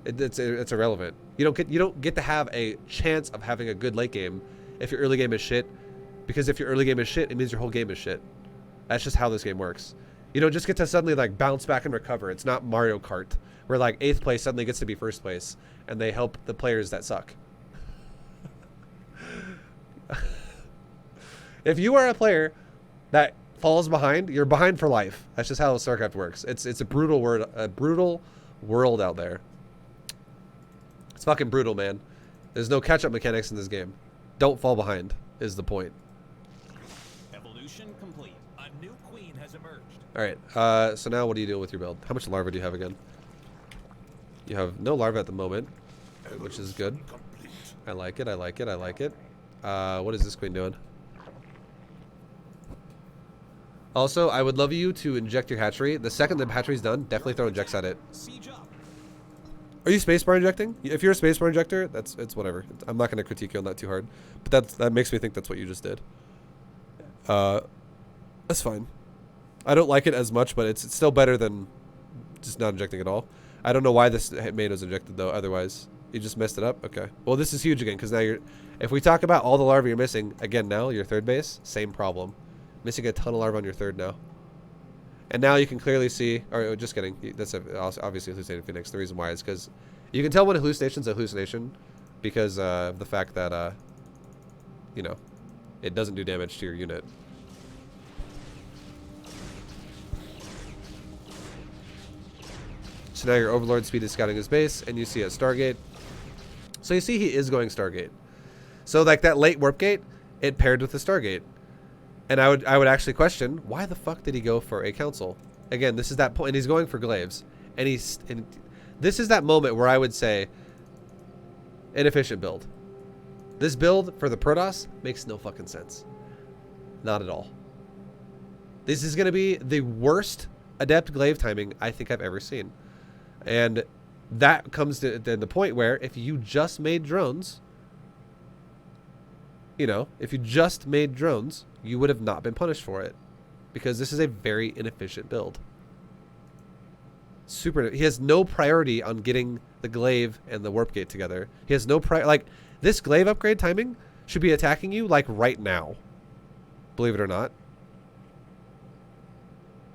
S1: It's irrelevant. You don't get to have a chance of having a good late game if your early game is shit. Because if your early game is shit, it means your whole game is shit. That's just how this game works. You don't just get to suddenly like bounce back and recover. It's not Mario Kart where like 8th place suddenly gets to be 1st place and they help the players that suck. If you are a player that falls behind, you're behind for life. That's just how StarCraft works. It's a brutal world out there. It's fucking brutal, man. There's no catch-up mechanics in this game. Don't fall behind is the point.
S3: Evolution complete. A new queen has emerged.
S1: All right. So now what are you doing with your build? How much larva do you have again? You have no larva at the moment, which is good. I like it. I like it. I like it. What is this queen doing? Also, I would love you to inject your hatchery. The second the hatchery's done, definitely throw injects at it.
S3: Siege up.
S1: Are you spacebar injecting? If you're a spacebar injector, it's whatever. I'm not going to critique you on that too hard. But that makes me think that's what you just did. That's fine. I don't like it as much, but it's still better than just not injecting at all. I don't know why this main was injected, though, otherwise. You just messed it up? Okay. Well, this is huge again, because now you're... If we talk about all the larvae you're missing, again, now, your third base, same problem. Missing a ton of larvae on your third now. And now you can clearly see... Or, just kidding. That's obviously hallucinating Phoenix. The reason why is because... You can tell when a hallucination's a hallucination because of the fact that, you know, it doesn't do damage to your unit. So now your Overlord speed is scouting his base, and you see a Stargate. So you see he is going Stargate. So like that late warp gate, it paired with the Stargate. And I would actually question, why the fuck did he go for a council? Again, this is that point, and he's going for glaives. And this is that moment where I would say, inefficient build. This build for the Protoss makes no fucking sense. Not at all. This is going to be the worst adept glaive timing I think I've ever seen. And that comes to the point where if you just made drones, you know, if you just made drones, you would have not been punished for it. Because this is a very inefficient build. He has no priority on getting the glaive and the warp gate together. He has no like this glaive upgrade timing should be attacking you like right now. Believe it or not.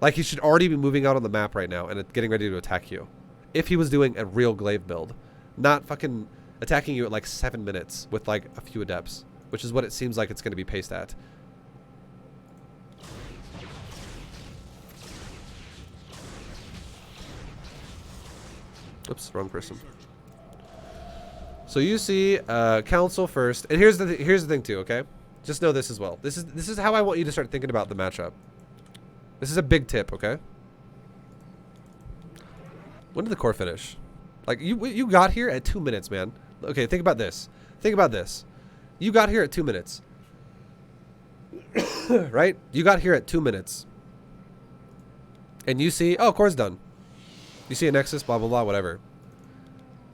S1: Like he should already be moving out on the map right now and getting ready to attack you. If he was doing a real glaive build, not fucking attacking you at like 7 minutes with like a few adepts, which is what it seems like it's going to be paced at. Oops, wrong person. So you see council first, and here's the thing too, okay? Just know this as well. This is how I want you to start thinking about the matchup. This is a big tip, okay? When did the core finish? Like you got here at 2 minutes, man. Okay, think about this. Think about this. You got here at 2 minutes. Right? You got here at 2 minutes. And you see, oh, core's done. You see a Nexus, blah, blah, blah, whatever.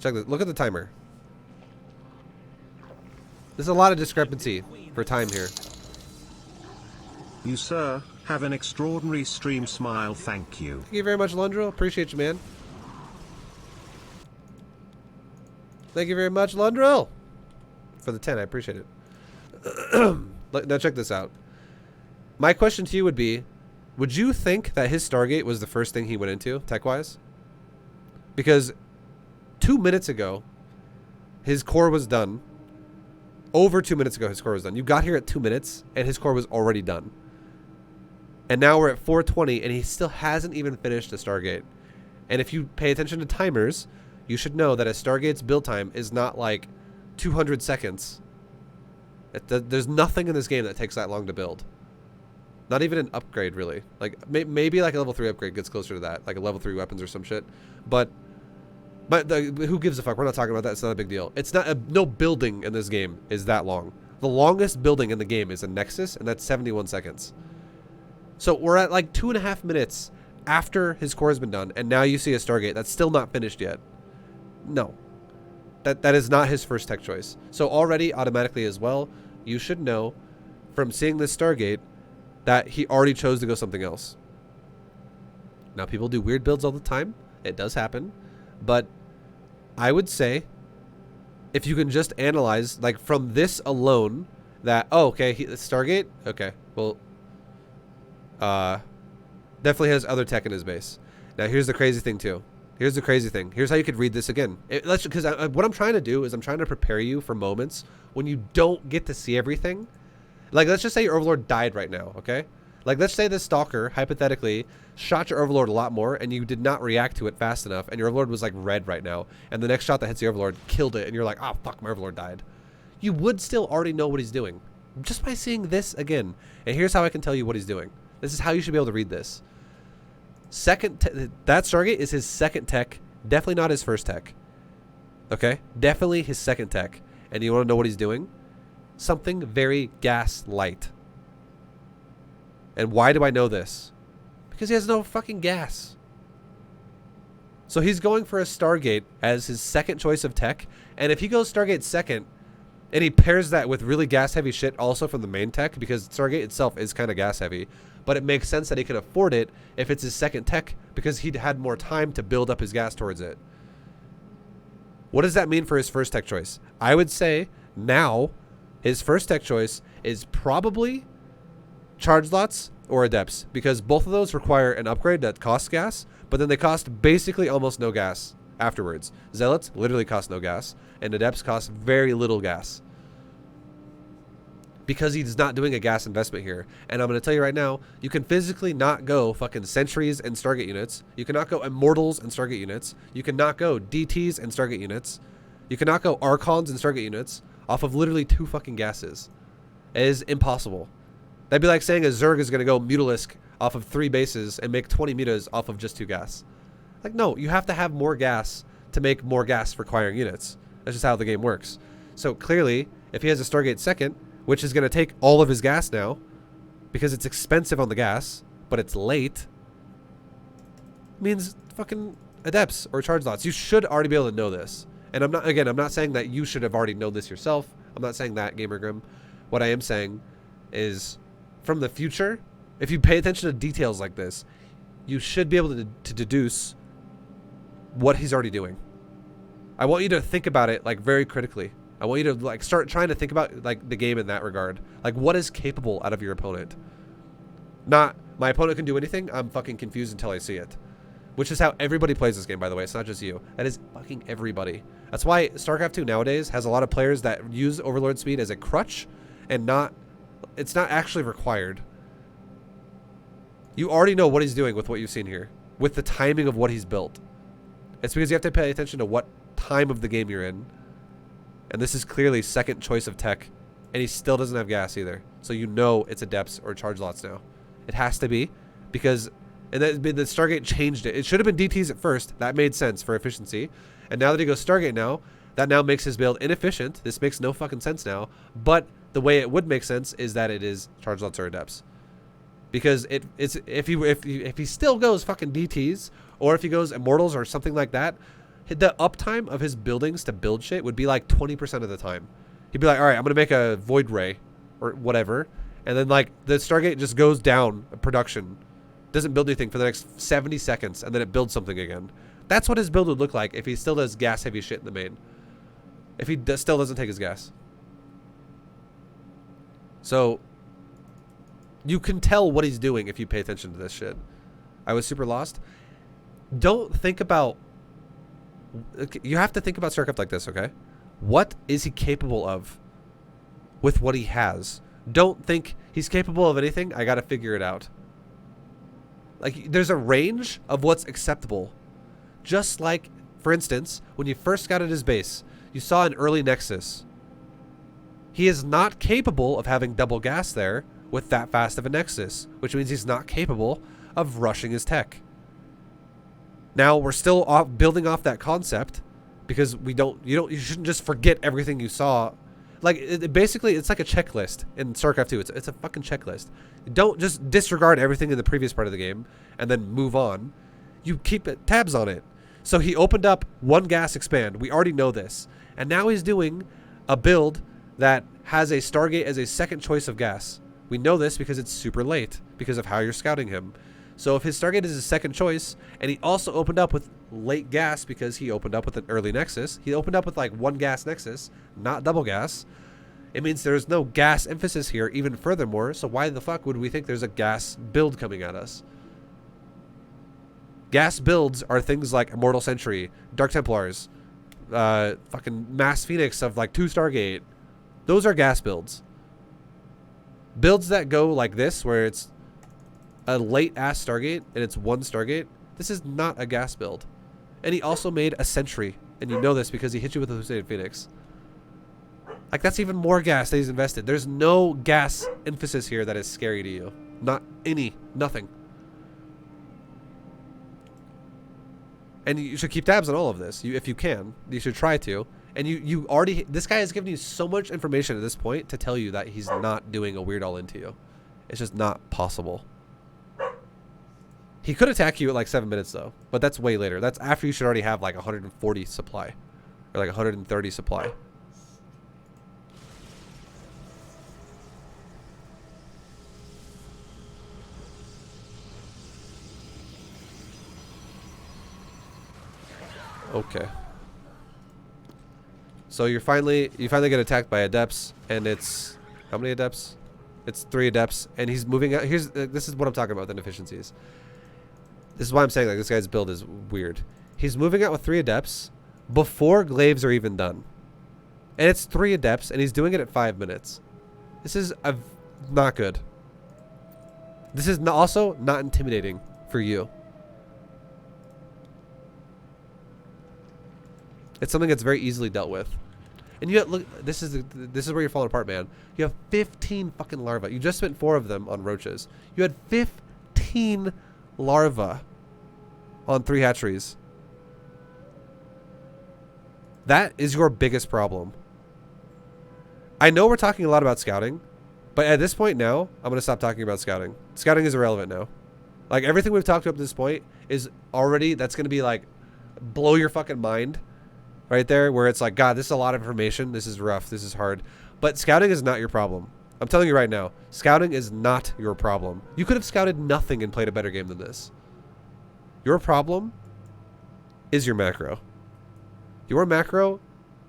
S1: Check this. Look at the timer. There's a lot of discrepancy for time here.
S2: You, sir, have an extraordinary stream. Smile. Thank you.
S1: Thank you very much, Lundrel. Appreciate you, man. Thank you very much, Lundrel. For the 10, I appreciate it. Now check this out. My question to you would be, would you think that his Stargate was the first thing he went into, tech-wise? Because 2 minutes ago, his core was done. Over 2 minutes ago, his core was done. You got here at 2 minutes, and his core was already done. And now we're at 4:20, and he still hasn't even finished the Stargate. And if you pay attention to timers, you should know that a Stargate's build time is not like 200 seconds. There's nothing in this game that takes that long to build. Not even an upgrade, really. Like maybe like a level 3 upgrade gets closer to that, like a level 3 weapons or some shit. But who gives a fuck? We're not talking about that. It's not a big deal. It's not no building in this game is that long. The longest building in the game is a Nexus, and that's 71 seconds. So we're at like 2.5 minutes after his core has been done, and now you see a Stargate that's still not finished yet. No. That is not his first tech choice. So already, automatically as well, you should know from seeing this Stargate that he already chose to go something else. Now, people do weird builds all the time. It does happen. But I would say, if you can just analyze, like, from this alone, that, oh, okay, Stargate? Okay, well, definitely has other tech in his base. Now, here's the crazy thing, too. Here's the crazy thing. Here's how you could read this again. Because what I'm trying to do is I'm trying to prepare you for moments when you don't get to see everything. Like, let's just say your Overlord died right now, okay? Like, let's say this Stalker, hypothetically, shot your Overlord a lot more, and you did not react to it fast enough, and your Overlord was, like, red right now, and the next shot that hits the Overlord killed it, and you're like, oh, fuck, my Overlord died. You would still already know what he's doing, just by seeing this again. And here's how I can tell you what he's doing. This is how you should be able to read this. That Stargate is his second tech, definitely not his first tech. Okay? Definitely his second tech. And you want to know what he's doing? Something very gas-light. And why do I know this? Because he has no fucking gas. So he's going for a Stargate as his second choice of tech. And if he goes Stargate second, and he pairs that with really gas-heavy shit also from the main tech, because Stargate itself is kind of gas-heavy, but it makes sense that he can afford it if it's his second tech, because he'd had more time to build up his gas towards it. What does that mean for his first tech choice? I would say now his first tech choice is probably Charge Lots or Adepts, because both of those require an upgrade that costs gas, but then they cost basically almost no gas afterwards. Zealots literally cost no gas, and Adepts cost very little gas. Because he's not doing a gas investment here. And I'm going to tell you right now, you can physically not go fucking Sentries and Stargate units. You cannot go Immortals and Stargate units. You cannot go DTs and Stargate units. You cannot go Archons and Stargate units off of literally 2 fucking gases. It is impossible. That'd be like saying a Zerg is going to go Mutalisk off of 3 bases and make 20 mutas off of just 2 gas. Like, no, you have to have more gas to make more gas requiring units. That's just how the game works. So clearly, if he has a Stargate second, which is going to take all of his gas now, because it's expensive on the gas, but it's late, means fucking Adepts or Charge Lots. You should already be able to know this. And I'm not saying that you should have already known this yourself. I'm not saying that, Gamer Grim. What I am saying is, from the future, if you pay attention to details like this, you should be able to deduce what he's already doing. I want you to think about it, like, very critically. I want you to, like, start trying to think about, like, the game in that regard. Like, what is capable out of your opponent? Not, my opponent can do anything, I'm fucking confused until I see it. Which is how everybody plays this game, by the way. It's not just you. That is fucking everybody. That's why StarCraft 2 nowadays has a lot of players that use Overlord speed as a crutch, and not, it's not actually required. You already know what he's doing with what you've seen here. With the timing of what he's built. It's because you have to pay attention to what time of the game you're in. And this is clearly second choice of tech. And he still doesn't have gas either. So you know it's Adepts or Charge Lots now. It has to be. Because and the Stargate changed it. It should have been DTs at first. That made sense for efficiency. And now that he goes Stargate now, that now makes his build inefficient. This makes no fucking sense now. But the way it would make sense is that it is Charge Lots or Adepts. Because it's if he still goes fucking DTs, or if he goes Immortals or something like that, the uptime of his buildings to build shit would be like 20% of the time. He'd be like, all right, I'm going to make a Void Ray or whatever. And then, like, the Stargate just goes down production. Doesn't build anything for the next 70 seconds. And then it builds something again. That's what his build would look like if he still does gas heavy shit in the main. If he still doesn't take his gas. So you can tell what he's doing if you pay attention to this shit. I was super lost. Don't think about... You have to think about StarCraft like this, okay? What is he capable of with what he has? Don't think he's capable of anything. I gotta figure it out. Like, there's a range of what's acceptable. Just like, for instance, when you first scouted his base, you saw an early Nexus. He is not capable of having double gas there with that fast of a Nexus, which means he's not capable of rushing his tech. Now, we're still building off that concept, because you shouldn't just forget everything you saw. Like, basically, it's like a checklist in StarCraft 2. It's a fucking checklist. Don't just disregard everything in the previous part of the game and then move on. You keep tabs on it. So he opened up one gas expand. We already know this. And now he's doing a build that has a Stargate as a second choice of gas. We know this because it's super late, because of how you're scouting him. So if his Stargate is his second choice, and he also opened up with late gas because he opened up with an early Nexus, he opened up with like one gas Nexus, not double gas, it means there's no gas emphasis here even furthermore, so why the fuck would we think there's a gas build coming at us? Gas builds are things like Immortal Sentry, Dark Templars, fucking Mass Phoenix of like 2 Stargate. Those are gas builds. Builds that go like this, where it's a late ass Stargate and it's one Stargate, this is not a gas build. And he also made a Sentry, and you know this because he hit you with a Hallucinated Phoenix. Like, that's even more gas that he's invested. There's no gas emphasis here that is scary to you. Not any. Nothing. And you should keep tabs on all of this. If you can. You should try to. And you already... This guy has given you so much information at this point to tell you that he's not doing a weird all into you. It's just not possible. He could attack you at like 7 minutes, though. But that's way later. That's after you should already have like 140 supply. Or like 130 supply. Okay. So you finally get attacked by Adepts, and it's how many Adepts? It's 3 Adepts, and he's moving out. This is what I'm talking about, the inefficiencies. This is why I'm saying like this guy's build is weird. He's moving out with 3 Adepts before Glaives are even done, and it's 3 Adepts, and he's doing it at 5 minutes. This is not good. This is also not intimidating for you. It's something that's very easily dealt with. And you have, look, this is where you're falling apart, man. You have 15 fucking larvae. You just spent 4 of them on roaches. You had 15 larvae on 3 hatcheries. That is your biggest problem. I know we're talking a lot about scouting, but at this point now, I'm going to stop talking about scouting. Scouting is irrelevant now. Like, everything we've talked about up to this point is already, that's going to be like, blow your fucking mind. Right there, where it's like, God, this is a lot of information. This is rough. This is hard. But scouting is not your problem. I'm telling you right now, scouting is not your problem. You could have scouted nothing and played a better game than this. Your problem is your macro. Your macro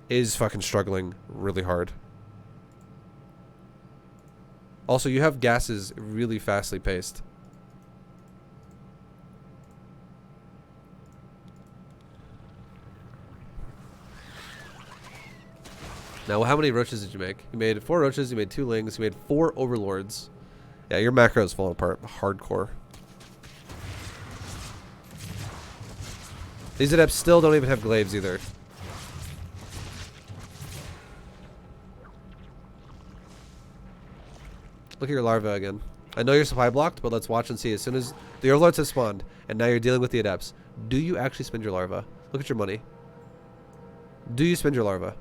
S1: is fucking struggling really hard. Also, you have gases really fastly paced. Now, how many roaches did you make? You made 4 roaches, you made 2 lings, you made 4 overlords. Yeah, your macro is falling apart hardcore. These adepts still don't even have glaives either. Look at your larva again. I know you're supply blocked, but let's watch and see. As soon as the overlords have spawned, and now you're dealing with the adepts, do you actually spend your larva? Look at your money. Do you spend your larva?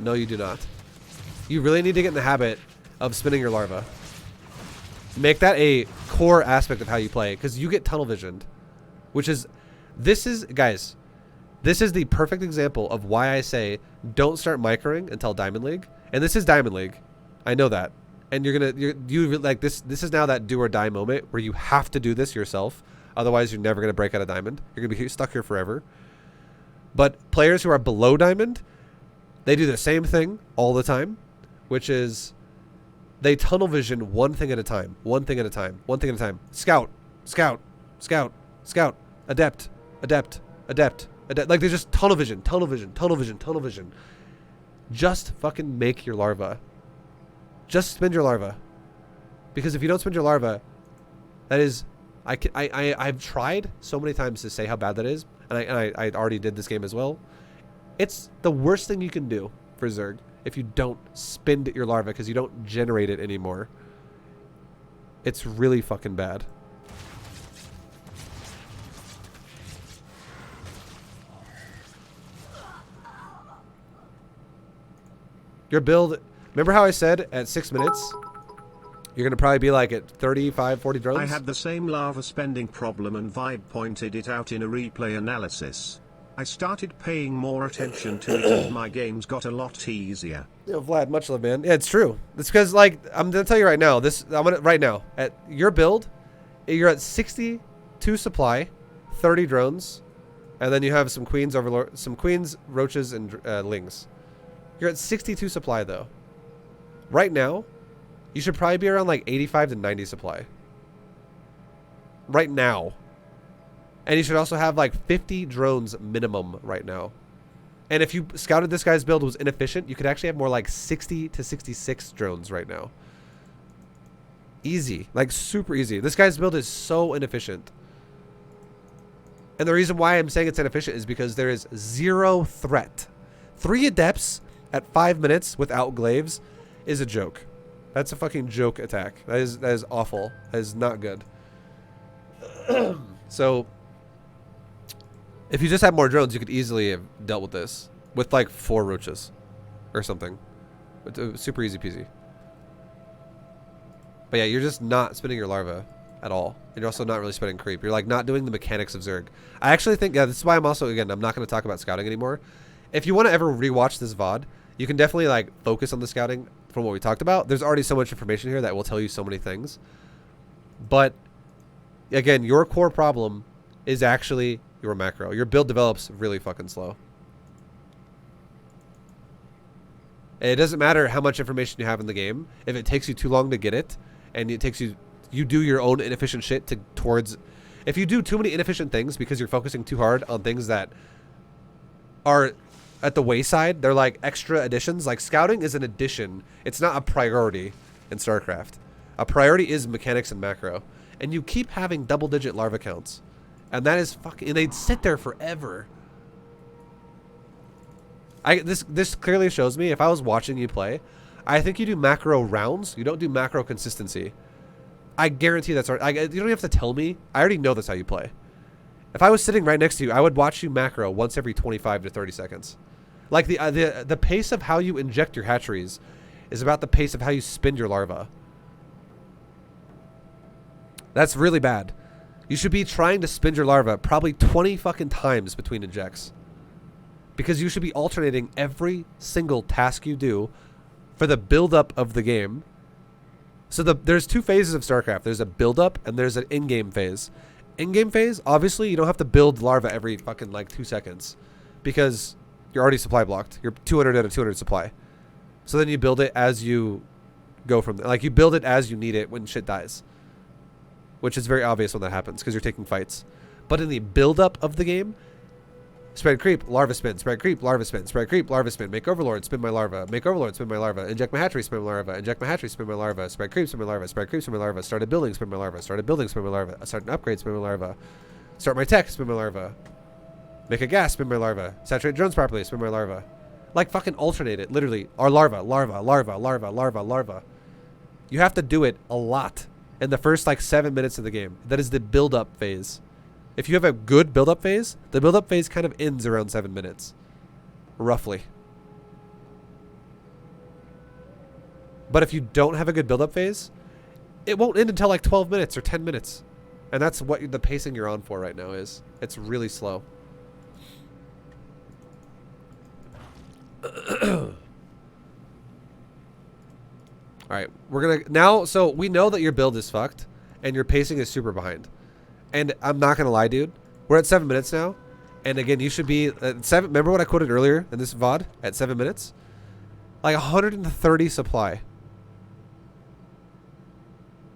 S1: No, you do not. You really need to get in the habit of spinning your larva. Make that a core aspect of how you play, because you get tunnel visioned. Which is, guys, this is the perfect example of why I say don't start microing until Diamond League. And this is Diamond League. I know that. And you like this is now that do or die moment where you have to do this yourself. Otherwise, you're never going to break out of Diamond. You're going to be stuck here forever. But players who are below Diamond, they do the same thing all the time, which is they tunnel vision one thing at a time, one thing at a time, one thing at a time. Scout, scout, scout, scout, adept, adept, adept, adept. Like they just tunnel vision, tunnel vision, tunnel vision, tunnel vision. Just fucking make your larva. Just spend your larva. Because if you don't spend your larva, that is, I've tried so many times to say how bad that is, and I already did this game as well. It's the worst thing you can do for Zerg if you don't spend your larva because you don't generate it anymore. It's really fucking bad. Your build, remember how I said at 6 minutes, you're going to probably be like at 35, 40 drones?
S2: I had the same lava spending problem and Vibe pointed it out in a replay analysis. I started paying more attention to it and my games got a lot easier.
S1: Yo, Vlad, much love, man. Yeah, it's true. It's because, like, I'm going to tell you right now, right now, at your build, you're at 62 supply, 30 drones, and then you have some queens, roaches, and lings. You're at 62 supply, though. Right now, you should probably be around, like, 85 to 90 supply. Right now. And you should also have like 50 drones minimum right now. And if you scouted this guy's build was inefficient, you could actually have more like 60 to 66 drones right now. Easy. Like, super easy. This guy's build is so inefficient. And the reason why I'm saying it's inefficient is because there is 0 threat. 3 Adepts at 5 minutes without glaives is a joke. That's a fucking joke attack. That is awful. That is not good. So, if you just had more drones, you could easily have dealt with this. With like 4 roaches. Or something. It's super easy peasy. But yeah, you're just not spinning your larva at all. And you're also not really spinning creep. You're like not doing the mechanics of Zerg. I actually think, yeah, this is why I'm also, again, I'm not going to talk about scouting anymore. If you want to ever rewatch this VOD, you can definitely like focus on the scouting from what we talked about. There's already so much information here that will tell you so many things. But again, your core problem is actually your macro. Your build develops really fucking slow. It doesn't matter how much information you have in the game. If it takes you too long to get it, and it takes you do your own inefficient shit towards... If you do too many inefficient things because you're focusing too hard on things that are at the wayside, they're like extra additions. Like scouting is an addition. It's not a priority in StarCraft. A priority is mechanics and macro. And you keep having double-digit larva counts. And that is fucking... And they'd sit there forever. This clearly shows me, if I was watching you play, I think you do macro rounds. You don't do macro consistency. I guarantee that's... you don't have to tell me. I already know that's how you play. If I was sitting right next to you, I would watch you macro once every 25 to 30 seconds. Like the pace of how you inject your hatcheries is about the pace of how you spin your larva. That's really bad. You should be trying to spin your larva probably 20 fucking times between injects. Because you should be alternating every single task you do for the build-up of the game. So there's 2 phases of StarCraft. There's a build-up and there's an in-game phase. In-game phase, obviously, you don't have to build larva every fucking like 2 seconds. Because you're already supply blocked. You're 200 out of 200 supply. So then you build it as you go from there. Like you build it as you need it when shit dies. Which is very obvious when that happens because you're taking fights. But in the build-up of the game... Spread creep, larva spin, spread creep, larva spin, spread creep, larva spin, make overlord, spin my larva, make overlord, spin my larva, inject my hatchery, spin my larva, inject my hatchery, spin my larva, spread creep, spin my larva, spread creep, spin my larva, started building, spin my larva, started building, spin my larva, start an upgrade, spin my larva, start my tech, spin my larva, make a gas, spin my larva, saturate drones properly, spin my larva. Like fucking alternate it, literally. Our larva, larva, larva, larva, larva, larva. You have to do it a lot in the first like 7 minutes of the game. That is the build-up phase. If you have a good build-up phase, the build-up phase kind of ends around 7 minutes. Roughly. But if you don't have a good build-up phase, it won't end until like 12 minutes or 10 minutes. And that's what the pacing you're on for right now is. It's really slow. Alright, we're gonna... Now, so we know that your build is fucked, and your pacing is super behind. And I'm not going to lie, dude. We're at 7 minutes now. And again, you should be at 7. Remember what I quoted earlier in this VOD? At 7 minutes? Like 130 supply.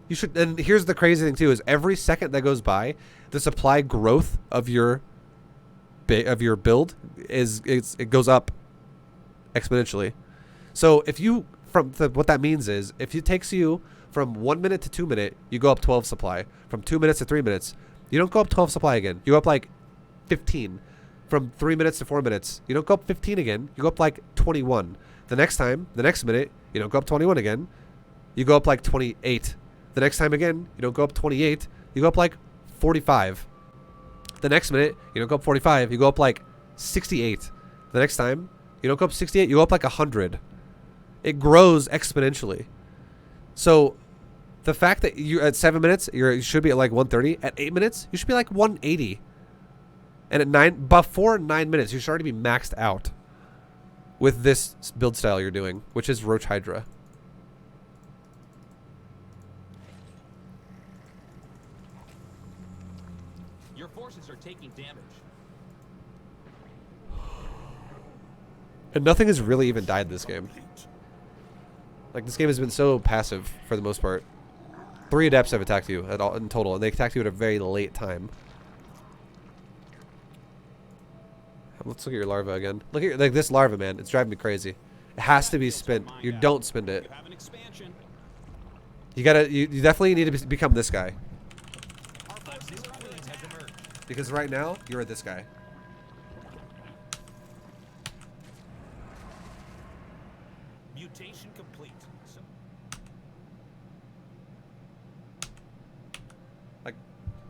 S1: You should. And here's the crazy thing too, is every second that goes by, the supply growth of your build it goes up exponentially. So if you, what that means is, if it takes you from 1 minute to 2 minutes, you go up 12 supply. From 2 minutes to 3 minutes, you don't go up 12 supply again. You go up like 15. From 3 minutes to 4 minutes, you don't go up 15 again. You go up like 21. The next time, the next minute, you don't go up 21 again. You go up like 28. The next time again, you don't go up 28. You go up like 45. The next minute, you don't go up 45. You go up like 68. The next time, you don't go up 68. You go up like 100. It grows exponentially. So... the fact that you at 7 minutes, you should be at like 130. At 8 minutes, you should be like 180. And at before 9 minutes, you should already be maxed out with this build style you're doing, which is Roach Hydra.
S3: Your forces are taking damage.
S1: And nothing has really even died this game. Like this game has been so passive for the most part. 3 adepts have attacked you at all in total, and they attacked you at a very late time. Let's look at your larva again. Look at like this larva, man. It's driving me crazy. It has to be spent. You don't spend it. You definitely need to become this guy.
S3: A new queen has emerged.
S1: Because right now, you're this guy.
S3: Mutation complete. So,
S1: Like,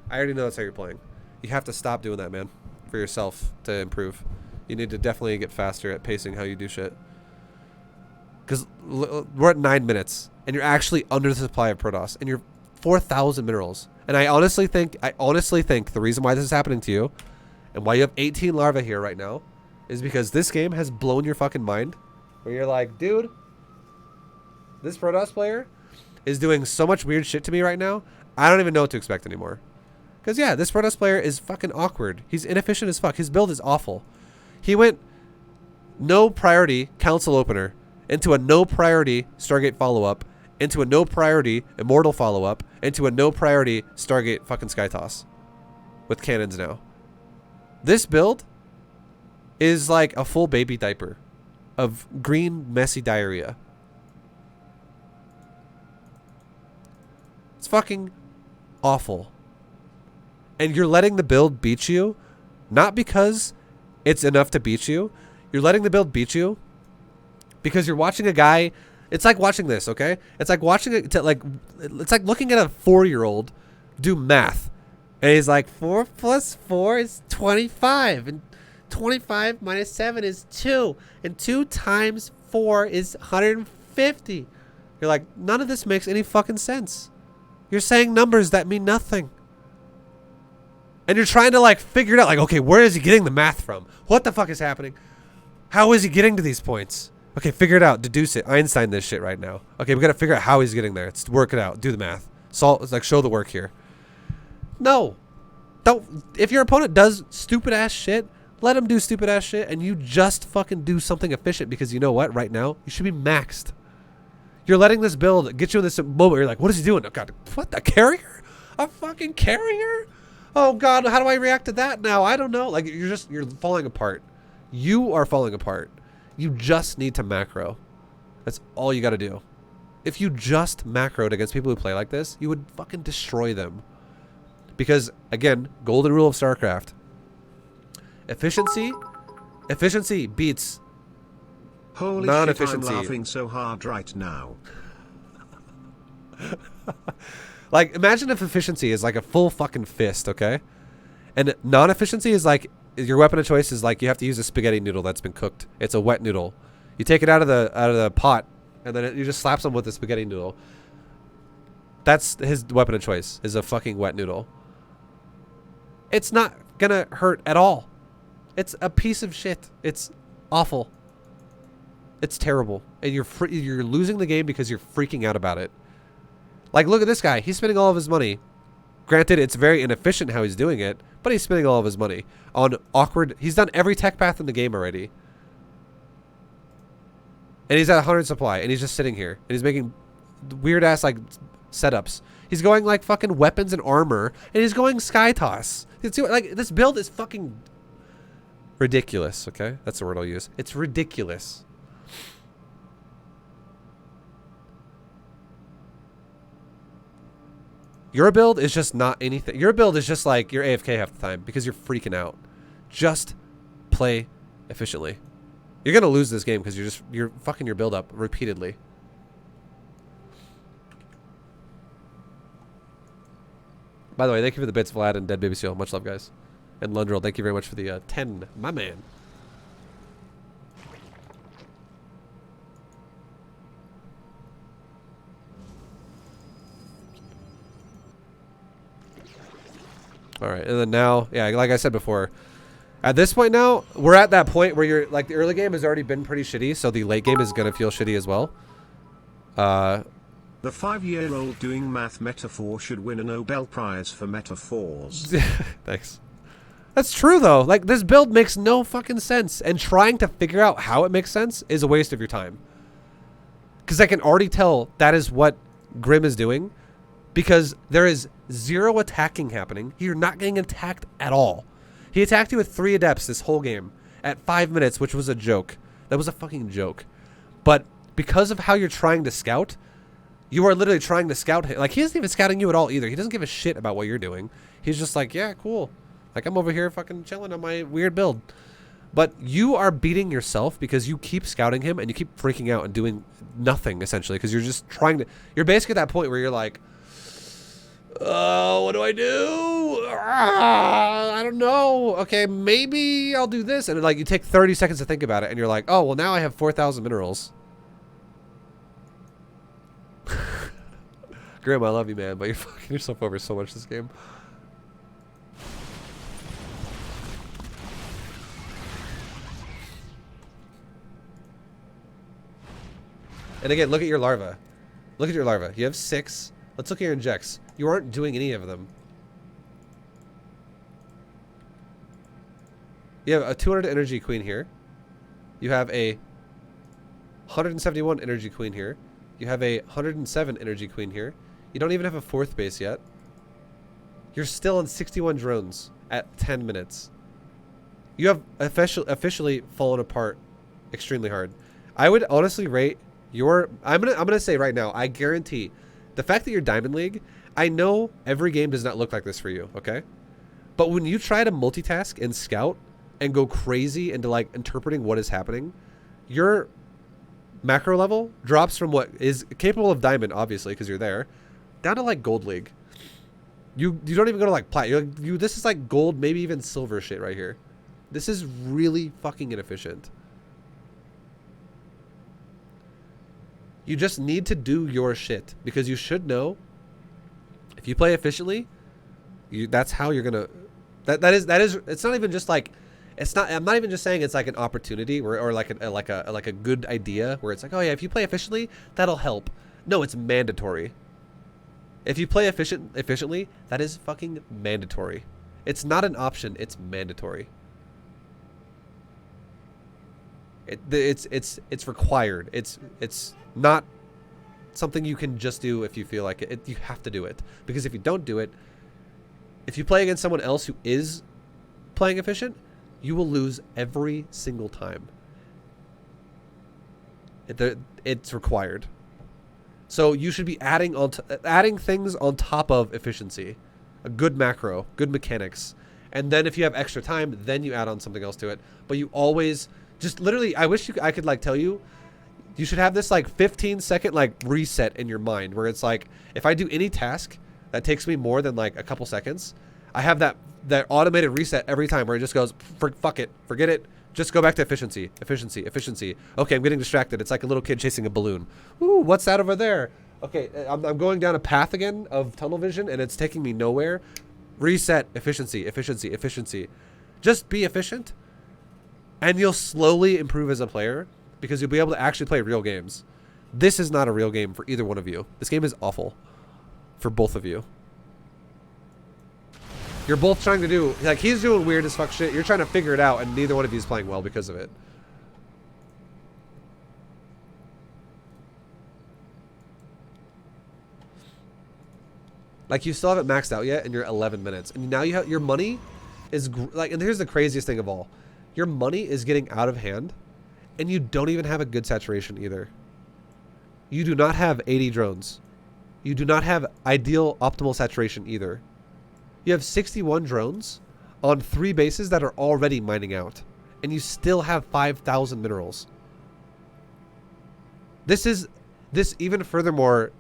S1: I already know that's how you're playing. You have to stop doing that, man. For yourself to improve. You need to definitely get faster at pacing how you do shit. Because we're at 9 minutes, and you're actually under the supply of Protoss, and you're 4,000 minerals. And I honestly think the reason why this is happening to you, and why you have 18 larvae here right now, is because this game has blown your fucking mind. Where you're like, dude, this Protoss player is doing so much weird shit to me right now, I don't even know what to expect anymore. Because, yeah, this Protoss player is fucking awkward. He's inefficient as fuck. His build is awful. He went no priority council opener into a no priority Stargate follow-up, into a no priority Immortal follow-up, into a no priority Stargate fucking Sky Toss. With cannons now. This build is like a full baby diaper of green messy diarrhea. It's fucking awful. And you're letting the build beat you, not because it's enough to beat you. You're letting the build beat you because you're watching a guy. It's like watching this, okay? It's like watching it. It's like looking at a 4-year-old do math, and he's like, 4 plus 4 is 25, and 25 minus 7 is 2, and 2 times 4 is 150. You're like, none of this makes any fucking sense. You're saying numbers that mean nothing. And you're trying to like figure it out. Like, okay, where is he getting the math from? What the fuck is happening? How is he getting to these points? Okay, figure it out. Deduce it. Einstein this shit right now. Okay, we got to figure out how he's getting there. Let's work it out. Do the math. Solve. Like, show the work here. No. Don't. If your opponent does stupid ass shit, let him do stupid ass shit, and you just fucking do something efficient, because you know what? Right now, you should be maxed. You're letting this build get you in this moment where you're like, what is he doing? Oh, God. What? The carrier? A fucking carrier? Oh, God, how do I react to that now? I don't know. Like, you're falling apart. You are falling apart. You just need to macro. That's all you got to do. If you just macroed against people who play like this, you would fucking destroy them. Because, again, golden rule of StarCraft. Efficiency beats
S2: Holy
S1: non-efficiency.
S2: shit, I'm laughing so hard right now.
S1: Like, imagine if efficiency is like a full fucking fist, okay? And non-efficiency is like, your weapon of choice is like, you have to use a spaghetti noodle that's been cooked. It's a wet noodle. You take it out of the pot, and then you just slap someone with a spaghetti noodle. That's his weapon of choice, is a fucking wet noodle. It's not gonna hurt at all. It's a piece of shit. It's awful. It's terrible. And you're losing the game because you're freaking out about it. Like, look at this guy. He's spending all of his money. Granted, it's very inefficient how he's doing it, but he's spending all of his money on awkward... He's done every tech path in the game already. And he's at 100 supply, and he's just sitting here. And he's making weird-ass, like, setups. He's going, like, fucking weapons and armor, and he's going Sky Toss. Like, this build is fucking ridiculous, okay? That's the word I'll use. It's ridiculous. Your build is just not anything. Your build is just like you're AFK half the time because you're freaking out. Just play efficiently. You're gonna lose this game because you're fucking your build up repeatedly. By the way, thank you for the bits, Vlad and Dead Baby Seal. Much love, guys. And Lundrell, thank you very much for the 10, my man. All right, and then now, yeah, like I said before, at this point now, we're at that point where you're like, the early game has already been pretty shitty, so the late game is gonna feel shitty as well.
S2: The 5-year-old doing math metaphor should win a Nobel Prize for metaphors.
S1: Thanks. That's true though. Like, this build makes no fucking sense, and trying to figure out how it makes sense is a waste of your time. Because I can already tell that is what Grim is doing. Because there is zero attacking happening. You're not getting attacked at all. He attacked you with 3 adepts this whole game at 5 minutes, which was a joke. That was a fucking joke. But because of how you're trying to scout, You are literally trying to scout him. Like, he isn't even scouting you at all either. He doesn't give a shit about what you're doing. He's just like, yeah, cool. Like, I'm over here fucking chilling on my weird build. But you are beating yourself because you keep scouting him and you keep freaking out and doing nothing, essentially, because you're just trying to... You're basically at that point where you're like, what do I do? I don't know. Okay, maybe I'll do this. And like, you take 30 seconds to think about it, and you're like, oh, well, now I have 4,000 minerals. Grim, I love you, man, but you're fucking yourself over so much this game. And again, look at your larva. Look at your larva. You have 6. Let's look at your injects. You aren't doing any of them. You have a 200 energy queen here. You have a 171 energy queen here. You have a 107 energy queen here. You don't even have a 4th base yet. You're still on 61 drones at 10 minutes. You have officially fallen apart extremely hard. I would honestly rate your... I'm gonna say right now, I guarantee the fact that you're Diamond League, I know every game does not look like this for you, okay? But when you try to multitask and scout and go crazy into like interpreting what is happening, your macro level drops from what is capable of Diamond, obviously, because you're there, down to like Gold League. You don't even go to like Plat. This is like Gold, maybe even Silver shit right here. This is really fucking inefficient. You just need to do your shit, because you should know if you play efficiently, that's how you're gonna. That is. It's not even just like. It's not. I'm not even just saying it's like an opportunity or like a good idea where it's like, oh yeah, if you play efficiently, that'll help. No, it's mandatory. If you play efficiently, that is fucking mandatory. It's not an option. It's mandatory. It's required. It's not something you can just do if you feel like it. You have to do it, because if you don't do it, if you play against someone else who is playing efficient, you will lose every single time. It's required. So you should be adding things on top of efficiency, a good macro, good mechanics, and then if you have extra time, then you add on something else to it. But you always just literally, I wish I could like tell you, you should have this like 15-second like reset in your mind where it's like, if I do any task that takes me more than like a couple seconds, I have that automated reset every time where it just goes, fuck it, forget it. Just go back to efficiency. Okay, I'm getting distracted. It's like a little kid chasing a balloon. Ooh, what's that over there? Okay, I'm going down a path again of tunnel vision, and it's taking me nowhere. Reset. Efficiency. Just be efficient, and you'll slowly improve as a player, because you'll be able to actually play real games. This is not a real game for either one of you. This game is awful for both of you. You're both trying to do, like, he's doing weird as fuck shit. You're trying to figure it out, and neither one of you is playing well because of it. Like, you still haven't maxed out yet, and you're 11 minutes. And now you have, your money is, like, and here's the craziest thing of all. Your money is getting out of hand, and you don't even have a good saturation either. You do not have 80 drones. You do not have ideal optimal saturation either. You have 61 drones on 3 bases that are already mining out, and you still have 5,000 minerals. This even furthermore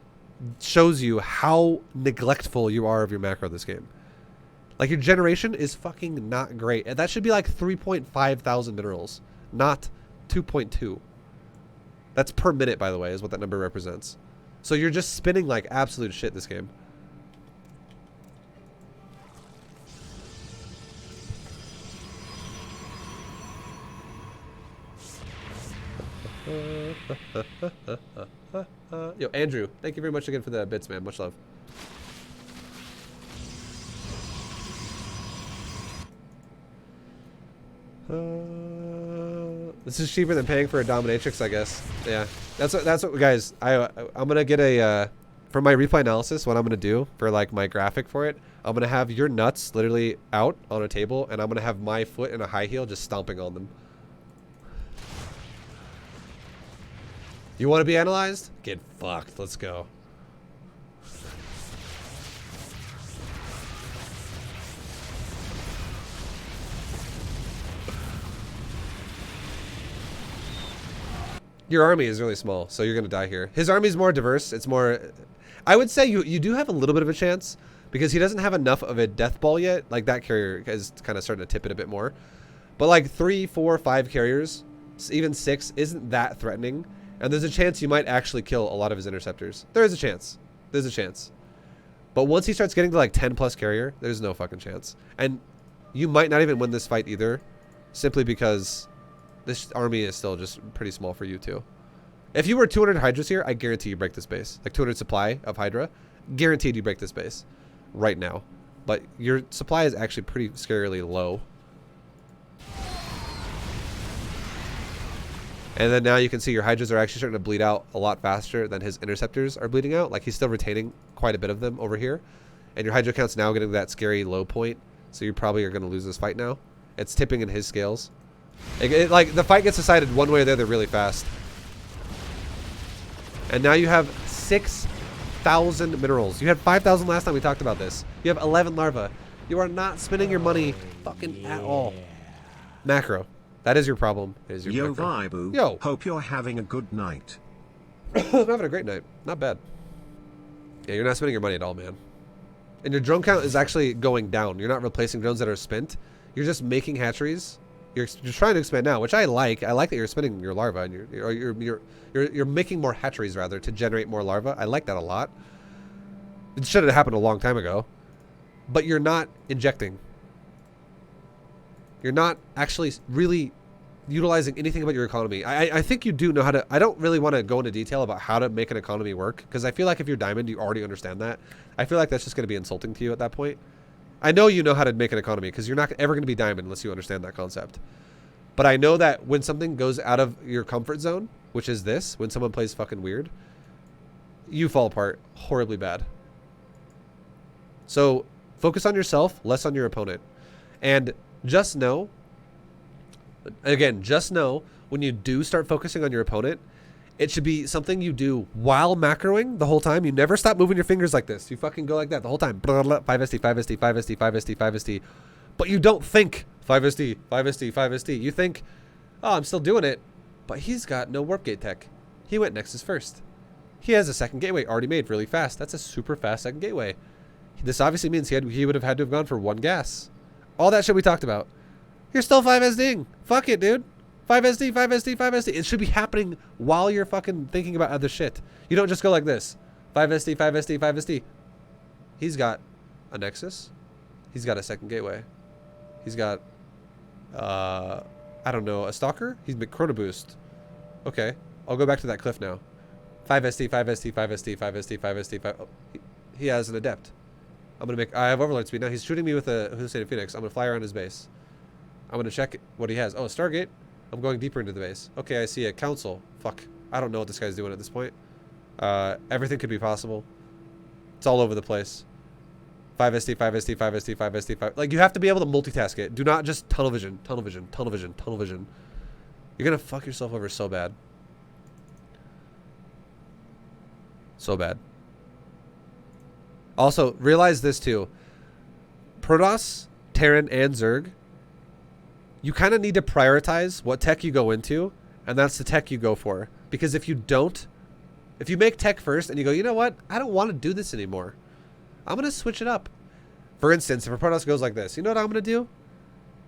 S1: shows you how neglectful you are of your macro this game. Like, your generation is fucking not great. And that should be like 3.5 thousand minerals, not 2.2. That's per minute, by the way, is what that number represents. So you're just spinning like absolute shit this game. Yo, Andrew, thank you very much again for the bits, man. Much love. This is cheaper than paying for a dominatrix, I guess. Yeah, that's what guys. I'm gonna get a for my replay analysis. What I'm gonna do for like my graphic for it, I'm gonna have your nuts literally out on a table, and I'm gonna have my foot in a high heel just stomping on them. You want to be analyzed? Get fucked. Let's go. Your army is really small, so you're going to die here. His army is more diverse. It's more... I would say you do have a little bit of a chance because he doesn't have enough of a death ball yet. Like, that carrier is kind of starting to tip it a bit more. But, like, 3, 4, 5 carriers, even 6, isn't that threatening. And there's a chance you might actually kill a lot of his interceptors. There is a chance. There's a chance. But once he starts getting to, like, 10-plus carrier, there's no fucking chance. And you might not even win this fight either, simply because this army is still just pretty small for you, too. If you were 200 Hydras here, I guarantee you break this base. Like 200 supply of Hydra, guaranteed you break this base right now. But your supply is actually pretty scarily low. And then now you can see your Hydras are actually starting to bleed out a lot faster than his interceptors are bleeding out. Like he's still retaining quite a bit of them over here. And your Hydra count's now getting to that scary low point. So you probably are going to lose this fight now. It's tipping in his scales. Like the fight gets decided one way or the other really fast. And now you have 6,000 minerals. You had 5,000 last time we talked about this. You have 11 larvae. You are not spending your money fucking at all. Macro. That is your problem. It is your
S2: Yo,
S1: macro.
S2: Vibu.
S1: Yo.
S2: Hope you're having a good night.
S1: I'm having a great night. Not bad. Yeah, you're not spending your money at all, man. And your drone count is actually going down. You're not replacing drones that are spent. You're just making hatcheries. You're trying to expand now, which I like. I like that you're spending your larvae and you're making more hatcheries rather to generate more larvae. I like that a lot. It should have happened a long time ago. But you're not injecting. You're not actually really utilizing anything about your economy. I think you do know how to... I don't really want to go into detail about how to make an economy work, because I feel like if you're diamond, you already understand that. I feel like that's just going to be insulting to you at that point. I know you know how to make an economy, because you're not ever going to be diamond unless you understand that concept. But I know that when something goes out of your comfort zone, which is this, when someone plays fucking weird, you fall apart horribly bad. So focus on yourself, less on your opponent. And just know, again, just know when you do start focusing on your opponent, it should be something you do while macroing the whole time. You never stop moving your fingers like this. You fucking go like that the whole time. 5SD, 5SD, 5SD, 5SD, 5SD. But you don't think 5SD, 5SD, 5SD. You think, oh, I'm still doing it. But he's got no warp gate tech. He went Nexus first. He has a second gateway already made really fast. That's a super fast second gateway. This obviously means he would have had to have gone for 1 gas. All that shit we talked about. You're still 5SDing. Fuck it, dude. 5SD, 5SD, 5SD. It should be happening while you're fucking thinking about other shit. You don't just go like this. 5SD, 5SD, 5SD. He's got a Nexus. He's got a second gateway. He's got, I don't know, a Stalker? He's been Chrono Boost. Okay. I'll go back to that cliff now. 5SD, 5SD, 5SD, 5SD, 5SD, 5... Oh, he has an Adept. I'm going to make... I have Overlord speed now. He's shooting me with a Hussein Phoenix. I'm going to fly around his base. I'm going to check what he has. Oh, Stargate. I'm going deeper into the base. Okay, I see a Council. Fuck. I don't know what this guy's doing at this point. Everything could be possible. It's all over the place. 5SD, 5SD, 5SD, 5SD, 5... Like, you have to be able to multitask it. Do not just tunnel vision, tunnel vision, tunnel vision, tunnel vision. You're going to fuck yourself over so bad. So bad. Also, realize this too. Protoss, Terran, and Zerg, you kind of need to prioritize what tech you go into, and that's the tech you go for. Because if you don't, if you make tech first and you go, you know what, I don't want to do this anymore, I'm going to switch it up. For instance, if a Protoss goes like this, you know what I'm going to do?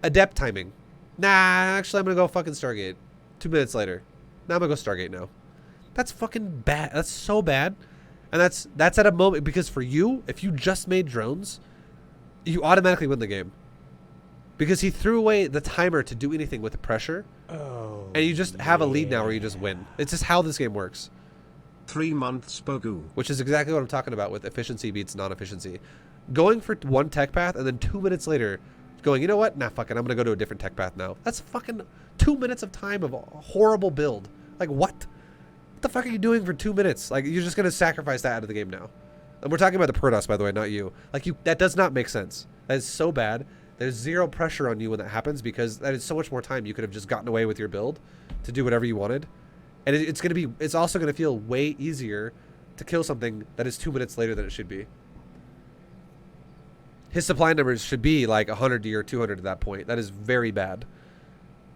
S1: Adept timing. Nah, actually I'm going to go fucking Stargate. 2 minutes later. Now I'm going to go Stargate now. That's fucking bad. That's so bad. And that's at a moment, because for you, if you just made drones, you automatically win the game. Because he threw away the timer to do anything with the pressure. Oh, and you just have a lead now where you just win. It's just how this game works.
S2: 3 months Bogu.
S1: Which is exactly what I'm talking about with efficiency beats non-efficiency. Going for one tech path and then 2 minutes later going, you know what? Nah, fuck it. I'm going to go to a different tech path now. That's fucking 2 minutes of time of a horrible build. Like, what? What the fuck are you doing for 2 minutes? Like, you're just going to sacrifice that out of the game now. And we're talking about the Protoss, by the way, not you. Like, that does not make sense. That is so bad. There's zero pressure on you when that happens, because that is so much more time you could have just gotten away with your build to do whatever you wanted. And it's also going to feel way easier to kill something that is 2 minutes later than it should be. His supply numbers should be like 100 or 200 at that point. That is very bad.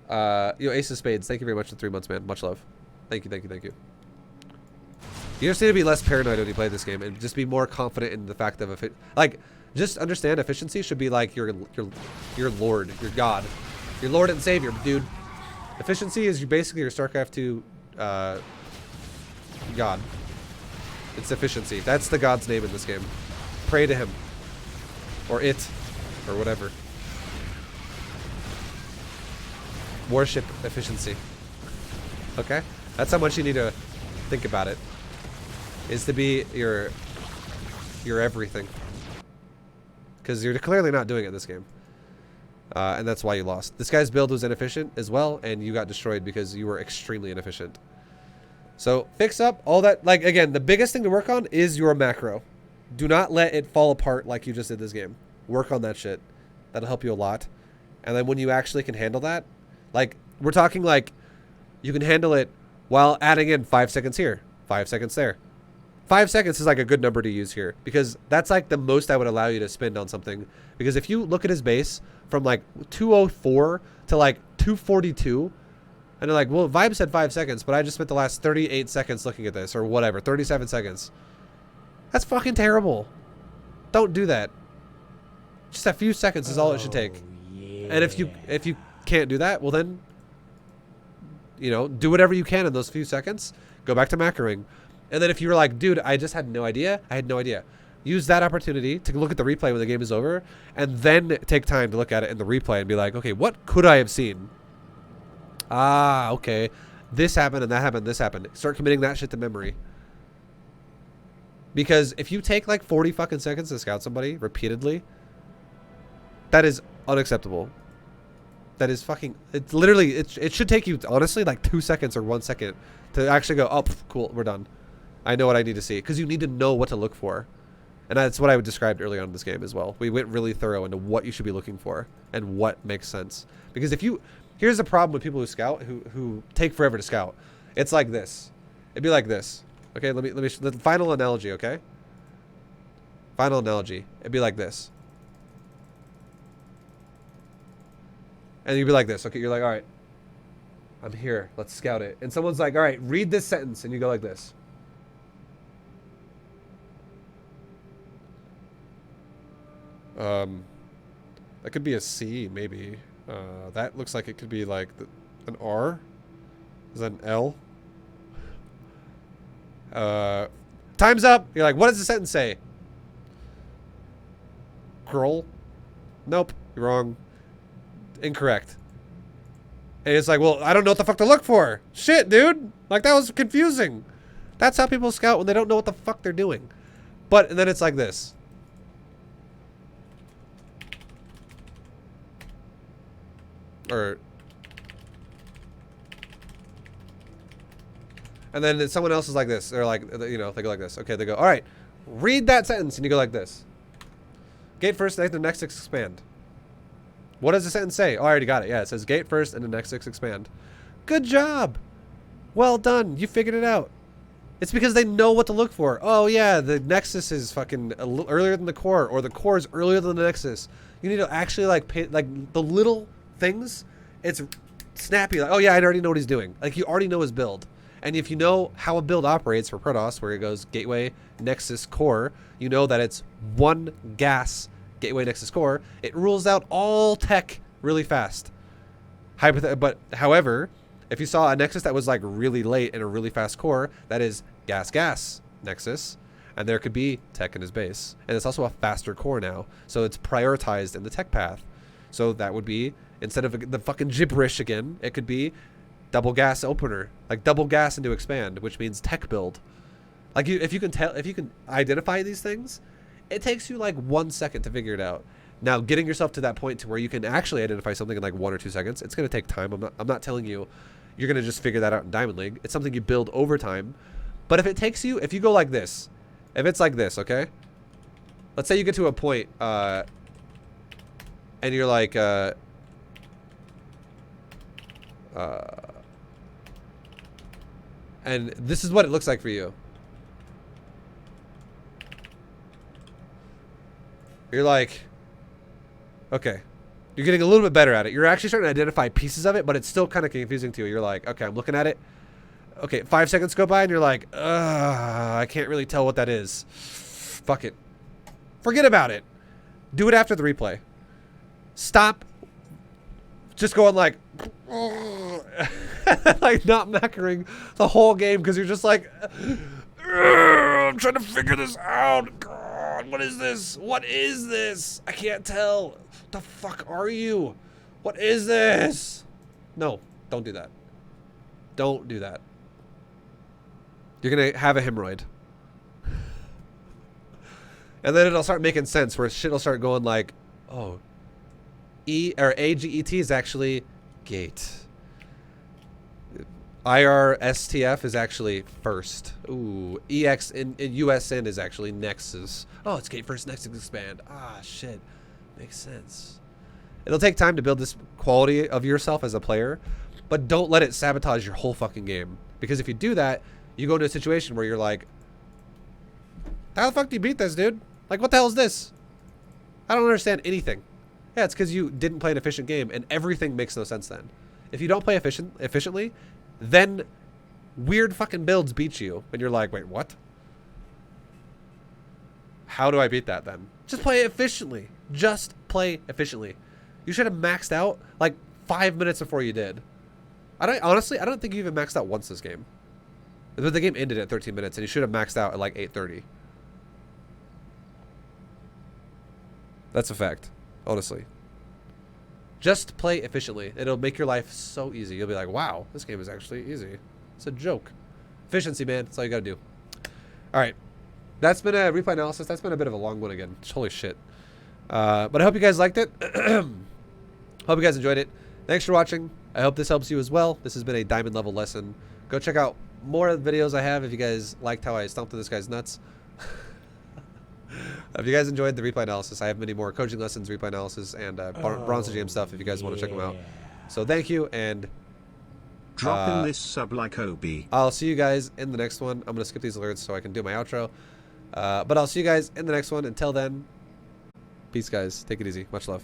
S1: Ace of Spades, thank you very much for 3 months, man. Much love. Thank you, thank you, thank you. You just need to be less paranoid when you play this game and just be more confident in the fact of like, just understand efficiency should be like your lord, your god, your lord and savior, dude. Efficiency is basically your StarCraft 2 god. It's efficiency. That's the god's name in this game. Pray to him. Or it. Or whatever. Worship efficiency. Okay? That's how much you need to think about it. Is to be your everything. Because you're clearly not doing it in this game. And that's why you lost. This guy's build was inefficient as well, and you got destroyed because you were extremely inefficient. So fix up all that. Like, again, the biggest thing to work on is your macro. Do not let it fall apart like you just did this game. Work on that shit. That'll help you a lot. And then when you actually can handle that, like, we're talking like you can handle it while adding in 5 seconds here, 5 seconds there. 5 seconds is like a good number to use here because that's like the most I would allow you to spend on something. Because if you look at his base from like 204 to like 242, and they're like, well, Vibe said 5 seconds, but I just spent the last 38 seconds looking at this or whatever, 37 seconds. That's fucking terrible. Don't do that. Just a few seconds is all it should take.
S4: Yeah.
S1: And if you can't do that, well then, you know, do whatever you can in those few seconds. Go back to macroing. And then if you were like, dude, I just had no idea. I had no idea. Use that opportunity to look at the replay when the game is over and then take time to look at it in the replay and be like, okay, what could I have seen? Ah, okay. This happened and that happened, this happened. Start committing that shit to memory. Because if you take like 40 fucking seconds to scout somebody repeatedly, that is unacceptable. That is fucking, it's literally, it should take you honestly like 2 seconds or 1 second to actually go, oh, cool, we're done. I know what I need to see. Because you need to know what to look for. And that's what I described early on in this game as well. We went really thorough into what you should be looking for and what makes sense. Because if you, here's the problem with people who scout, who take forever to scout. It's like this. It'd be like this. Okay, let me, the final analogy, okay? Final analogy. It'd be like this. And you'd be like this. Okay, you're like, all right, I'm here. Let's scout it. And someone's like, all right, read this sentence. And you go like this. That could be a C, maybe. That looks like it could be like an R. Is that an L? Time's up. You're like, what does the sentence say? Girl? Nope. You're wrong. Incorrect. And it's like, well, I don't know what the fuck to look for. Shit, dude. Like, that was confusing. That's how people scout when they don't know what the fuck they're doing. But, and then it's like this. Or, and then someone else is like this. They're like, you know, they go like this. Okay, they go, all right, read that sentence. And you go like this. Gate first, and the next 6 expand. What does the sentence say? Oh, I already got it. Yeah, it says gate first, and the next 6 expand. Good job. Well done. You figured it out. It's because they know what to look for. Oh, yeah, the Nexus is fucking earlier than the core, or the core is earlier than the Nexus. You need to actually, like, pay, like, the little things, it's snappy. Like, oh, yeah, I already know what he's doing. Like, you already know his build. And if you know how a build operates for Protoss, where it goes Gateway, Nexus, Core, you know that it's one gas Gateway, Nexus, Core. It rules out all tech really fast. But, however, if you saw a Nexus that was like really late and a really fast core, that is gas, Nexus. And there could be tech in his base. And it's also a faster core now. So it's prioritized in the tech path. So that would be, instead of the fucking gibberish again, it could be double gas opener. Like double gas into expand, which means tech build. Like if you can identify these things, it takes you like 1 second to figure it out. Now, getting yourself to that point to where you can actually identify something in like 1 or 2 seconds, it's going to take time. I'm not telling you you're going to just figure that out in Diamond League. It's something you build over time. But if it takes you, if you go like this, if it's like this, okay? Let's say you get to a point, and you're like, and this is what it looks like for you. You're like, okay, you're getting a little bit better at it. You're actually starting to identify pieces of it, but it's still kind of confusing to you. You're like, okay, I'm looking at it. Okay, 5 seconds go by and you're like, I can't really tell what that is. Fuck it. Forget about it. Do it after the replay. Stop just going like, like not macroing the whole game because you're just like, I'm trying to figure this out. God, what is this? What is this? I can't tell. What the fuck are you? What is this? No, don't do that. Don't do that. You're going to have a hemorrhoid. And then it'll start making sense where shit will start going like, oh, AGET is actually gate. IRSTF is actually first. Ooh, EX in USN is actually nexus. Oh, it's gate first, nexus expand. Ah, shit. Makes sense. It'll take time to build this quality of yourself as a player, but don't let it sabotage your whole fucking game. Because if you do that, you go into a situation where you're like, how the fuck do you beat this, dude? Like, what the hell is this? I don't understand anything. Yeah, it's because you didn't play an efficient game, and everything makes no sense then. If you don't play efficiently, then weird fucking builds beat you, and you're like, wait, what? How do I beat that then? Just play efficiently. Just play efficiently. You should have maxed out like 5 minutes before you did. Honestly, I don't think you even maxed out once this game. But the game ended at 13 minutes, and you should have maxed out at like 8:30. That's a fact, honestly. Just play efficiently. It'll make your life so easy. You'll be like, wow, this game is actually easy. It's a joke. Efficiency, man. That's all you gotta do. All right. That's been a replay analysis. That's been a bit of a long one again. Holy shit. But I hope you guys liked it. Hope you guys enjoyed it. Thanks for watching. I hope this helps you as well. This has been a diamond level lesson. Go check out more of the videos I have if you guys liked how I stomped this guy's nuts. If you guys enjoyed the replay analysis, I have many more coaching lessons, replay analysis, and Bronze Jam stuff if you guys want to check them out. So thank you, and
S2: drop in this sub like Obi.
S1: I'll see you guys in the next one. I'm going to skip these alerts so I can do my outro. But I'll see you guys in the next one. Until then, peace, guys. Take it easy. Much love.